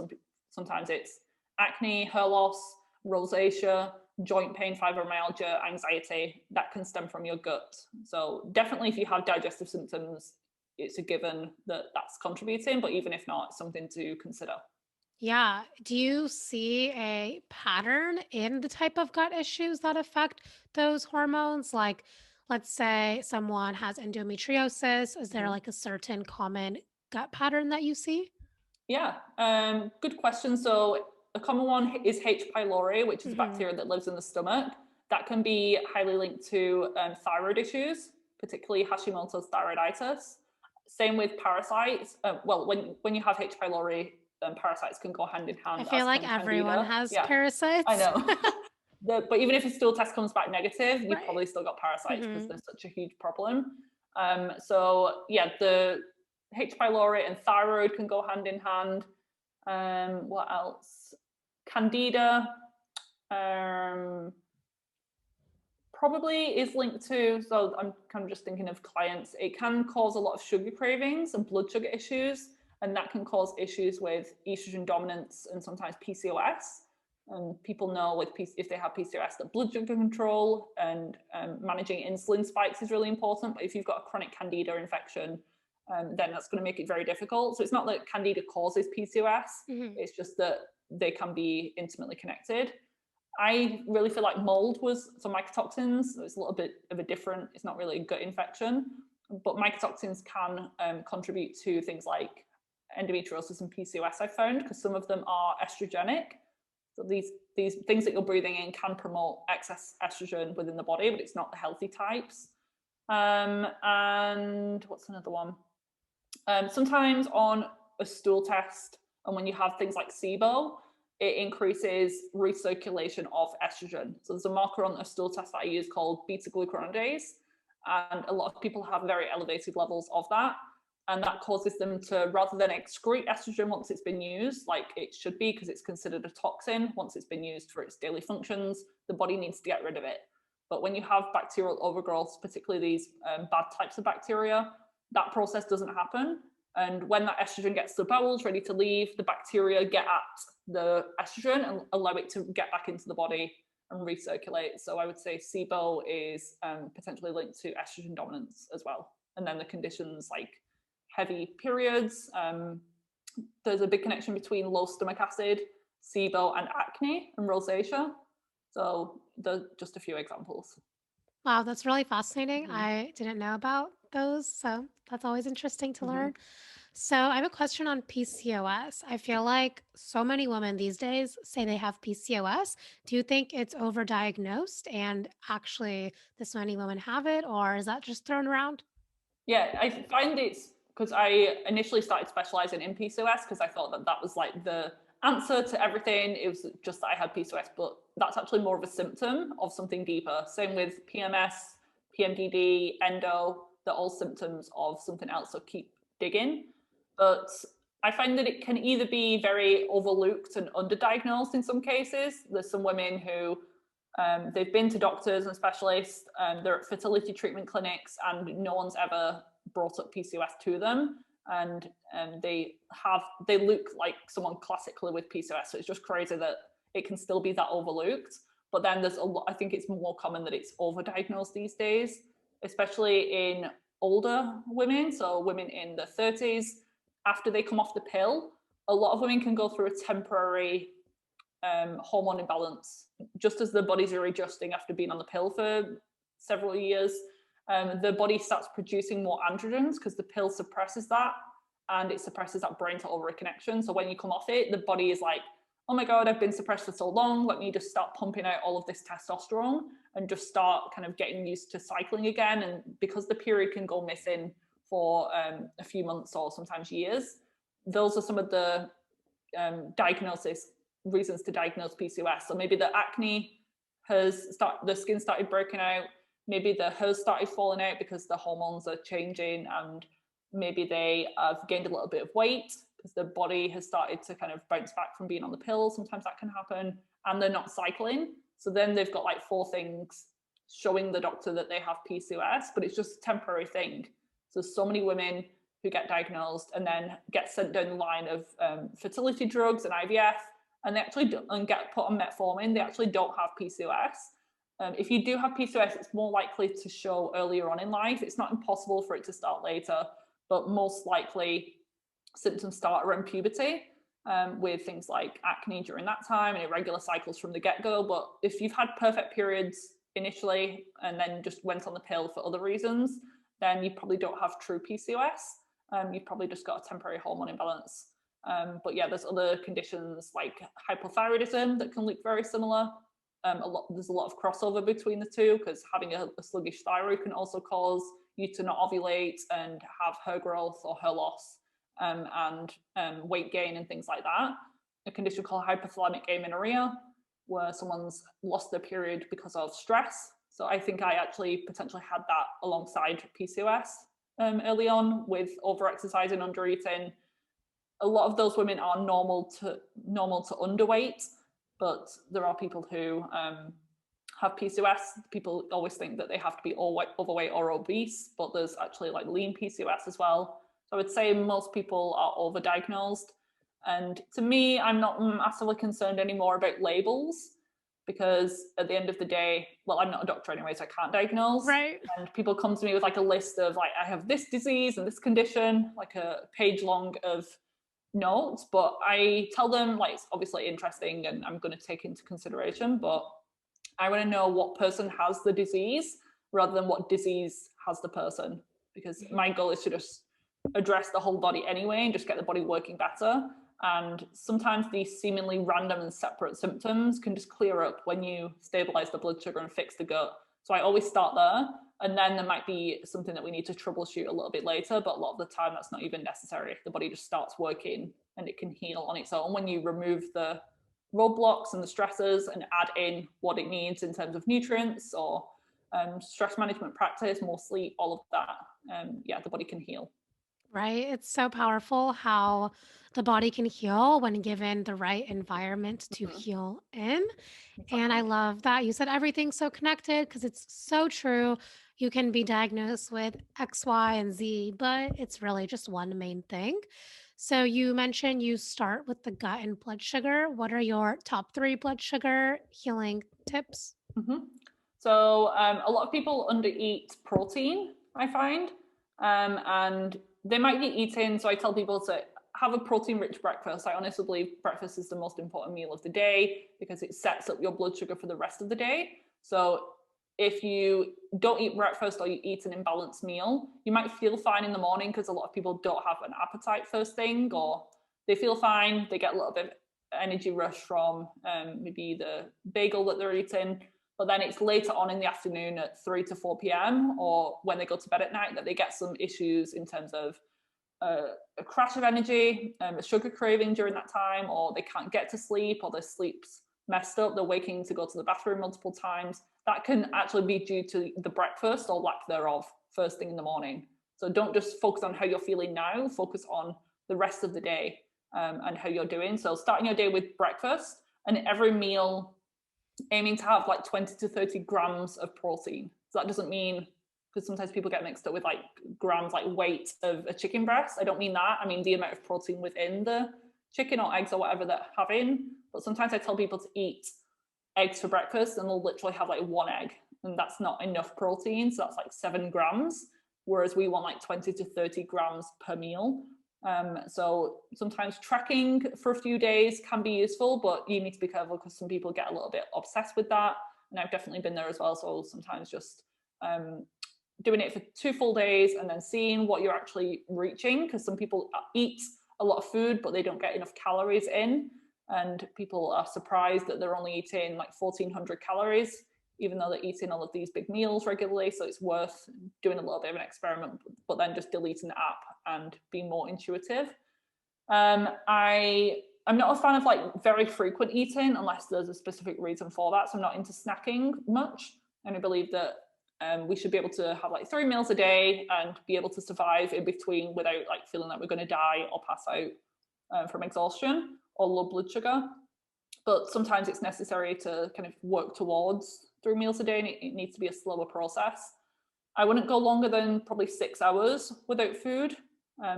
sometimes it's acne, hair loss, rosacea, joint pain, fibromyalgia, anxiety. That can stem from your gut. So definitely if you have digestive symptoms, it's a given that that's contributing, but even if not, it's something to consider. Yeah. Do you see a pattern in the type of gut issues that affect those hormones? Like, let's say someone has endometriosis. Is there Mhm. like a certain common gut pattern that you see? Yeah, good question. So a common one is H. pylori, which is a Hmm. bacteria that lives in the stomach. That can be highly linked to thyroid issues, particularly Hashimoto's thyroiditis. Same with parasites. Well, when you have H. pylori, parasites can go hand in I hand, feel as like can everyone candida. has Yeah, I parasites. know. But even if a stool test comes back negative, you've Right. probably still got parasites because Hmm. they're such a huge problem. So yeah, the H. pylori and thyroid can go hand in hand. What else? Candida probably is linked to, so I'm kind of just thinking of clients, it can cause a lot of sugar cravings and blood sugar issues, and that can cause issues with estrogen dominance and sometimes PCOS. And people know with if they have PCOS that blood sugar control and managing insulin spikes is really important. But if you've got a chronic candida infection, then that's going to make it very difficult. So it's not that candida causes PCOS, Hmm. it's just that they can be intimately connected. I really feel like mold was some mycotoxins. It's a little bit of a different, it's not really a gut infection, but mycotoxins can contribute to things like endometriosis and PCOS, I found, because some of them are estrogenic. So these things that you're breathing in can promote excess estrogen within the body, but it's not the healthy types. And what's another one? Sometimes on a stool test, and when you have things like SIBO, it increases recirculation of estrogen. So there's a marker on a stool test that I use called beta glucuronidase, and a lot of people have very elevated levels of that. And that causes them to, rather than excrete estrogen once it's been used, like it should be, because it's considered a toxin once it's been used for its daily functions, the body needs to get rid of it. But when you have bacterial overgrowth, particularly these bad types of bacteria, that process doesn't happen. And when that estrogen gets to the bowels, ready to leave, the bacteria get at the estrogen and allow it to get back into the body and recirculate. So I would say SIBO is potentially linked to estrogen dominance as well. And then the conditions like heavy periods. There's a big connection between low stomach acid, SIBO, and acne and rosacea. So just a few examples. Wow, that's really fascinating. Mm-hmm. I didn't know about those, so that's always interesting to Mm-hmm. learn. So, I have a question on PCOS. I feel like so many women these days say they have PCOS. Do you think it's overdiagnosed and actually this many women have it, or is that just thrown around? Yeah, I find it's because I initially started specializing in PCOS because I thought that that was like the answer to everything. It was just that I had PCOS, but that's actually more of a symptom of something deeper. Same with PMS, PMDD, endo, they're all symptoms of something else. So keep digging. But I find that it can either be very overlooked and underdiagnosed in some cases. There's some women who they've been to doctors and specialists, they're at fertility treatment clinics, and no one's ever brought up PCOS to them. And they look like someone classically with PCOS. So it's just crazy that it can still be that overlooked. But then there's a lot, I think it's more common that it's overdiagnosed these days, especially in older women. So women in their 30s, after they come off the pill, a lot of women can go through a temporary hormone imbalance. Just as the bodies are adjusting after being on the pill for several years, the body starts producing more androgens because the pill suppresses that, and it suppresses that brain to ovary connection. So when you come off it, the body is like, oh my God, I've been suppressed for so long. Let me just start pumping out all of this testosterone and just start kind of getting used to cycling again. And because the period can go missing for a few months or sometimes years, those are some of the diagnosis reasons to diagnose PCOS. So maybe the acne the skin started breaking out, maybe the hairs started falling out because the hormones are changing, and maybe they have gained a little bit of weight because the body has started to kind of bounce back from being on the pill. Sometimes that can happen, and they're not cycling. So then they've got like four things showing the doctor that they have PCOS, but it's just a temporary thing. So many women who get diagnosed and then get sent down the line of fertility drugs and IVF, and they actually and get put on metformin, they actually don't have PCOS. If you do have PCOS, it's more likely to show earlier on in life. It's not impossible for it to start later, but most likely symptoms start around puberty, with things like acne during that time and irregular cycles from the get-go. But if you've had perfect periods initially and then just went on the pill for other reasons, then you probably don't have true PCOS. You've probably just got a temporary hormone imbalance. But yeah, there's other conditions like hypothyroidism that can look very similar. There's a lot of crossover between the two, because having a sluggish thyroid can also cause you to not ovulate and have hair growth or hair loss, and weight gain and things like that. A condition called hypothalamic amenorrhea, where someone's lost their period because of stress. So I think I actually potentially had that alongside PCOS early on, with overexercising, undereating. A lot of those women are normal to underweight, but there are people who have PCOS. People always think that they have to be overweight or obese, but there's actually like lean PCOS as well. So I would say most people are overdiagnosed. And to me, I'm not massively concerned anymore about labels, because at the end of the day, well, I'm not a doctor anyway, so I can't diagnose. Right. And people come to me with like a list of like, I have this disease and this condition, like a page long of notes, but I tell them like, it's obviously interesting and I'm going to take into consideration, but I want to know what person has the disease rather than what disease has the person, because my goal is to just address the whole body anyway and just get the body working better. And sometimes these seemingly random and separate symptoms can just clear up when you stabilize the blood sugar and fix the gut. So I always start there, and then there might be something that we need to troubleshoot a little bit later, but a lot of the time that's not even necessary. The body just starts working and it can heal on its own when you remove the roadblocks and the stressors and add in what it needs in terms of nutrients or stress management practice, more sleep, all of that. Yeah, the body can heal. Right? It's so powerful how the body can heal when given the right environment to Mhm. heal in. And I Exactly. love that you said everything's so connected, because it's so true. You can be diagnosed with X, Y, and Z, but it's really just one main thing. So you mentioned you start with the gut and blood sugar. What are your top three blood sugar healing tips? Mm-hmm. So a lot of people undereat protein, I find, and they might be eating. So I tell people to have a protein-rich breakfast. I honestly believe breakfast is the most important meal of the day, because it sets up your blood sugar for the rest of the day. So if you don't eat breakfast or you eat an imbalanced meal, you might feel fine in the morning, because a lot of people don't have an appetite first thing, or they feel fine. They get a little bit of energy rush from maybe the bagel that they're eating, but then it's later on in the afternoon at 3 to 4 p.m. or when they go to bed at night that they get some issues in terms of a crash of energy, a sugar craving during that time, or they can't get to sleep, or their sleep's messed up, they're waking to go to the bathroom multiple times. That can actually be due to the breakfast or lack thereof first thing in the morning. So don't just focus on how you're feeling now, focus on the rest of the day, and how you're doing. So starting your day with breakfast, and every meal aiming to have like 20 to 30 grams of protein. So that doesn't mean, because sometimes people get mixed up with like grams, like weight of a chicken breast. I don't mean that. I mean the amount of protein within the chicken or eggs or whatever they're having. But sometimes I tell people to eat eggs for breakfast and they'll literally have like one egg, and that's not enough protein. So that's like 7 grams, whereas we want like 20 to 30 grams per meal. So sometimes tracking for a few days can be useful, but you need to be careful, because some people get a little bit obsessed with that. And I've definitely been there as well. So sometimes just doing it for 2 full days and then seeing what you're actually reaching, because some people eat a lot of food, but they don't get enough calories in. And people are surprised that they're only eating like 1,400 calories, even though they're eating all of these big meals regularly. So it's worth doing a little bit of an experiment, but then just deleting the app and being more intuitive. I'm not a fan of like very frequent eating unless there's a specific reason for that. So I'm not into snacking much. And I believe that we should be able to have like 3 meals a day and be able to survive in between without like feeling like we're going to die or pass out from exhaustion or low blood sugar. But sometimes it's necessary to kind of work towards 3 meals a day, and it needs to be a slower process. I wouldn't go longer than probably 6 hours without food,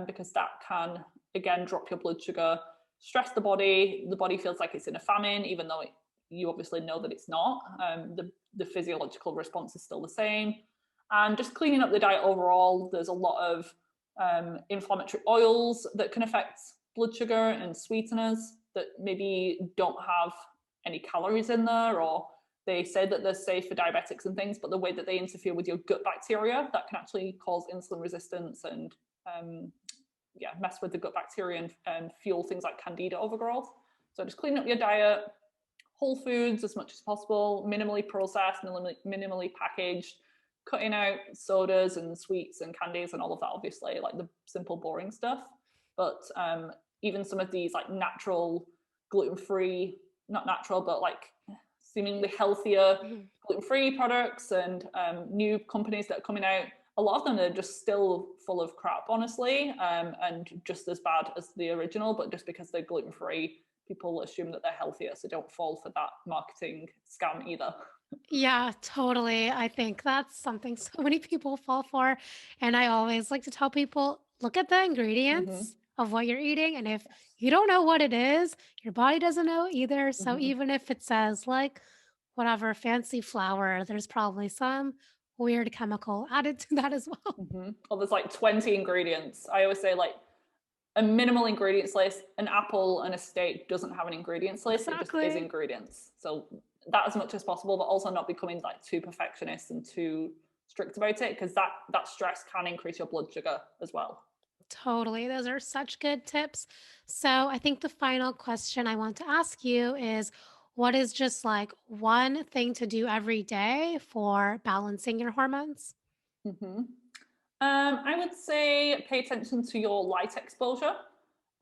because that can, again, drop your blood sugar, stress the body. The body feels like it's in a famine, even though you obviously know that it's not. The physiological response is still the same. And just cleaning up the diet overall, there's a lot of inflammatory oils that can affect blood sugar, and sweeteners that maybe don't have any calories in there, or they say that they're safe for diabetics and things, but the way that they interfere with your gut bacteria, that can actually cause insulin resistance and mess with the gut bacteria and fuel things like candida overgrowth. So just clean up your diet, whole foods as much as possible, minimally processed, minimally packaged, cutting out sodas and sweets and candies and all of that, obviously, like the simple boring stuff. But even some of these like natural, gluten-free, not natural, but like seemingly healthier gluten-free products and new companies that are coming out, a lot of them are just still full of crap, honestly, and just as bad as the original. But just because they're gluten-free, people assume that they're healthier, so don't fall for that marketing scam either. Yeah, totally. I think that's something so many people fall for. And I always like to tell people look at the ingredients of what you're eating. And if Yes. you don't know what it is, your body doesn't know either. So Mm-hmm. even if it says like whatever fancy flour, there's probably some weird chemical added to that as well. Or there's like 20 ingredients. I always say like a minimal ingredients list. An apple and a steak doesn't have an ingredients list. It just is Exactly. ingredients. So that as much as possible, but also not becoming like too perfectionist and too strict about it, because that stress can increase your blood sugar as well. Totally. Those are such good tips. So, I think the final question I want to ask you is what is just like one thing to do every day for balancing your hormones? hmm I would say pay attention to your light exposure.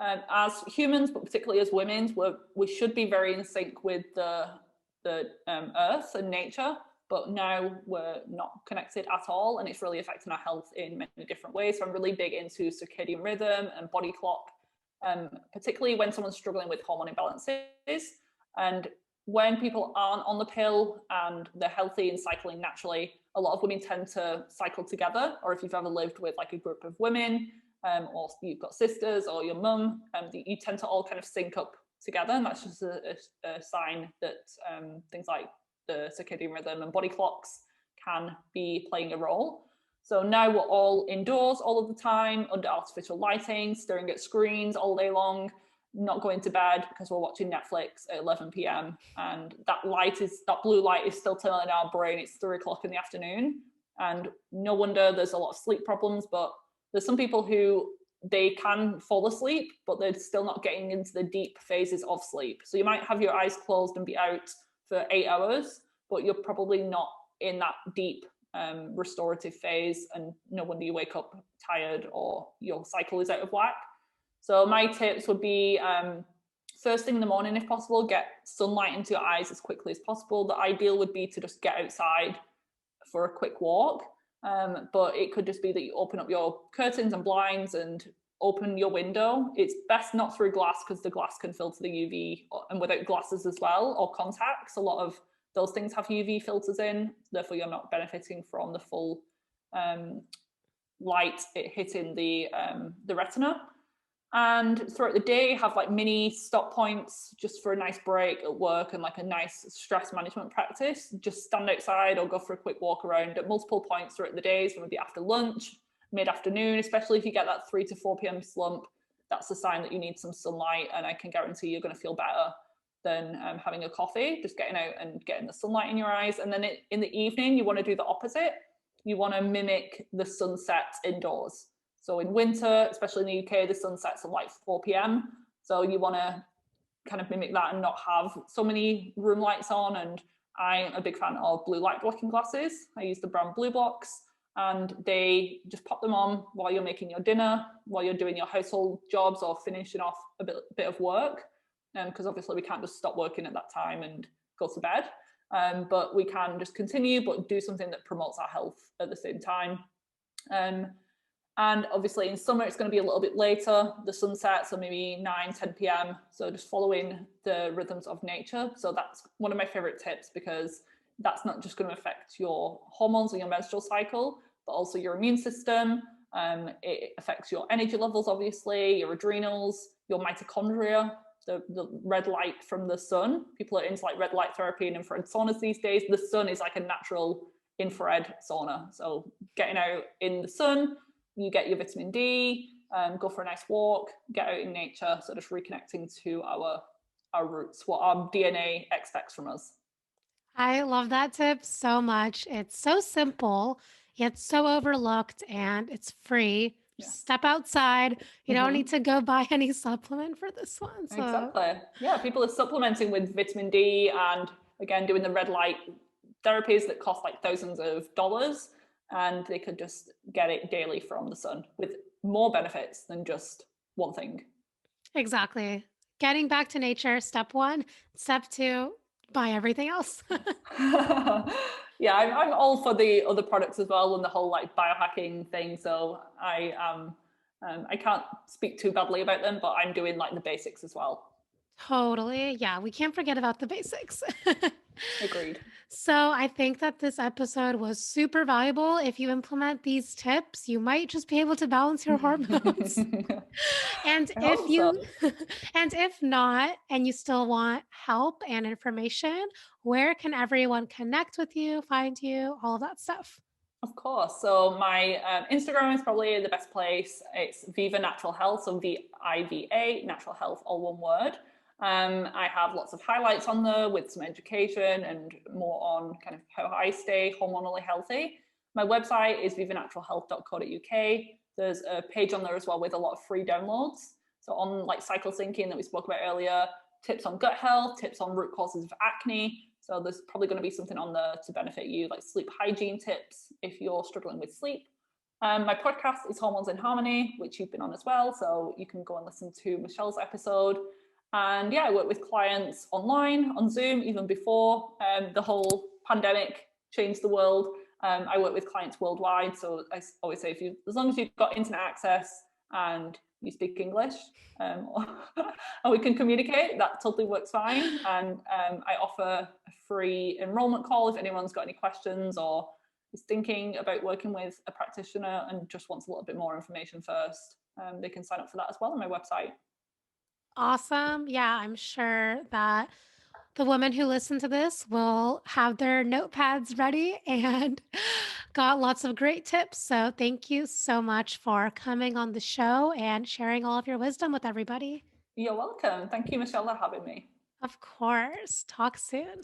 As humans, but particularly as women, we should be very in sync with the earth and nature, but now we're not connected at all, and it's really affecting our health in many different ways. So I'm really big into circadian rhythm and body clock, particularly when someone's struggling with hormone imbalances. And when people aren't on the pill and they're healthy and cycling naturally, a lot of women tend to cycle together. Or if you've ever lived with like a group of women, or you've got sisters or your mum, you tend to all kind of sync up together. And that's just a sign that things like the circadian rhythm and body clocks can be playing a role. So now we're all indoors all of the time under artificial lighting, staring at screens all day long, not going to bed because we're watching Netflix at 11 p.m. And that blue light is still telling our brain it's 3 o'clock in the afternoon. And no wonder there's a lot of sleep problems. But there's some people who they can fall asleep, but they're still not getting into the deep phases of sleep. So you might have your eyes closed and be out for 8 hours, but you're probably not in that deep restorative phase. And no wonder you wake up tired or your cycle is out of whack. So my tips would be first thing in the morning, if possible, get sunlight into your eyes as quickly as possible. The ideal would be to just get outside for a quick walk. But it could just be that you open up your curtains and blinds and open your window. It's best not through glass because the glass can filter the UV, and without glasses as well, or contacts. A lot of those things have UV filters in, therefore you're not benefiting from the full light hitting the retina. And throughout the day have like mini stop points just for a nice break at work and like a nice stress management practice. Just stand outside or go for a quick walk around at multiple points throughout the days, maybe after lunch, mid-afternoon, especially if you get that 3 to 4 p.m. slump. That's a sign that you need some sunlight, and I can guarantee you're going to feel better than having a coffee. Just getting out and getting the sunlight in your eyes. And then in the evening, you want to do the opposite. You want to mimic the sunset indoors. So in winter, especially in the UK, the sun sets at like 4 p.m. So you want to kind of mimic that and not have so many room lights on. And I'm a big fan of blue light blocking glasses. I use the brown blue blocks, and they just pop them on while you're making your dinner, while you're doing your household jobs or finishing off a bit of work. Because obviously we can't just stop working at that time and go to bed. But we can just continue, but do something that promotes our health at the same time. And obviously in summer, it's going to be a little bit later, the sunset, so maybe 9, 10 p.m. So just following the rhythms of nature. So that's one of my favorite tips, because that's not just going to affect your hormones and your menstrual cycle, but also your immune system. It affects your energy levels, obviously, your adrenals, your mitochondria, the red light from the sun. People are into like red light therapy and infrared saunas these days. The sun is like a natural infrared sauna. So getting out in the sun, you get your vitamin D, go for a nice walk, get out in nature. So just reconnecting to our roots, what our DNA expects from us. I love that tip so much. It's so simple, yet so overlooked, and it's free. Yeah. Just step outside. You don't need Mm-hmm. to go buy any supplement for this one. So, Exactly. Yeah, people are supplementing with vitamin D and again doing the red light therapies that cost like thousands of dollars, and they could just get it daily from the sun with more benefits than just one thing. exactly. Getting back to nature, step one. Step two, buy everything else. Yeah, I'm all for the other products as well and the whole like biohacking thing. So I can't speak too badly about them, but I'm doing like the basics as well. Totally. Yeah, we can't forget about the basics. Agreed. So, I think that this episode was super valuable. If you implement these tips, you might just be able to balance your hormones. And I if hope so. you and if not, and you still want help and information, where can everyone connect with you, find you, all of that stuff? Of course. So my Instagram is probably the best place. It's Viva Natural Health, so VIVA Natural Health, all one word. I have lots of highlights on there with some education and more on kind of how I stay hormonally healthy. My website is vivanaturalhealth.co.uk. There's a page on there as well with a lot of free downloads. So on like cycle syncing that we spoke about earlier, tips on gut health, tips on root causes of acne. So there's probably going to be something on there to benefit you, like sleep hygiene tips if you're struggling with sleep. My podcast is Hormones in Harmony, which you've been on as well. So you can go and listen to Michelle's episode. And yeah, I work with clients online, on Zoom, even before the whole pandemic changed the world. I work with clients worldwide. So I always say, as long as you've got internet access and you speak English, um, and we can communicate, that totally works fine. And I offer a free enrollment call if anyone's got any questions or is thinking about working with a practitioner and just wants a little bit more information first. They can sign up for that as well on my website. Awesome. Yeah, I'm sure that the women who listen to this will have their notepads ready and got lots of great tips. So, thank you so much for coming on the show and sharing all of your wisdom with everybody. You're welcome. Thank you, Michelle, for having me. Of course. Talk soon.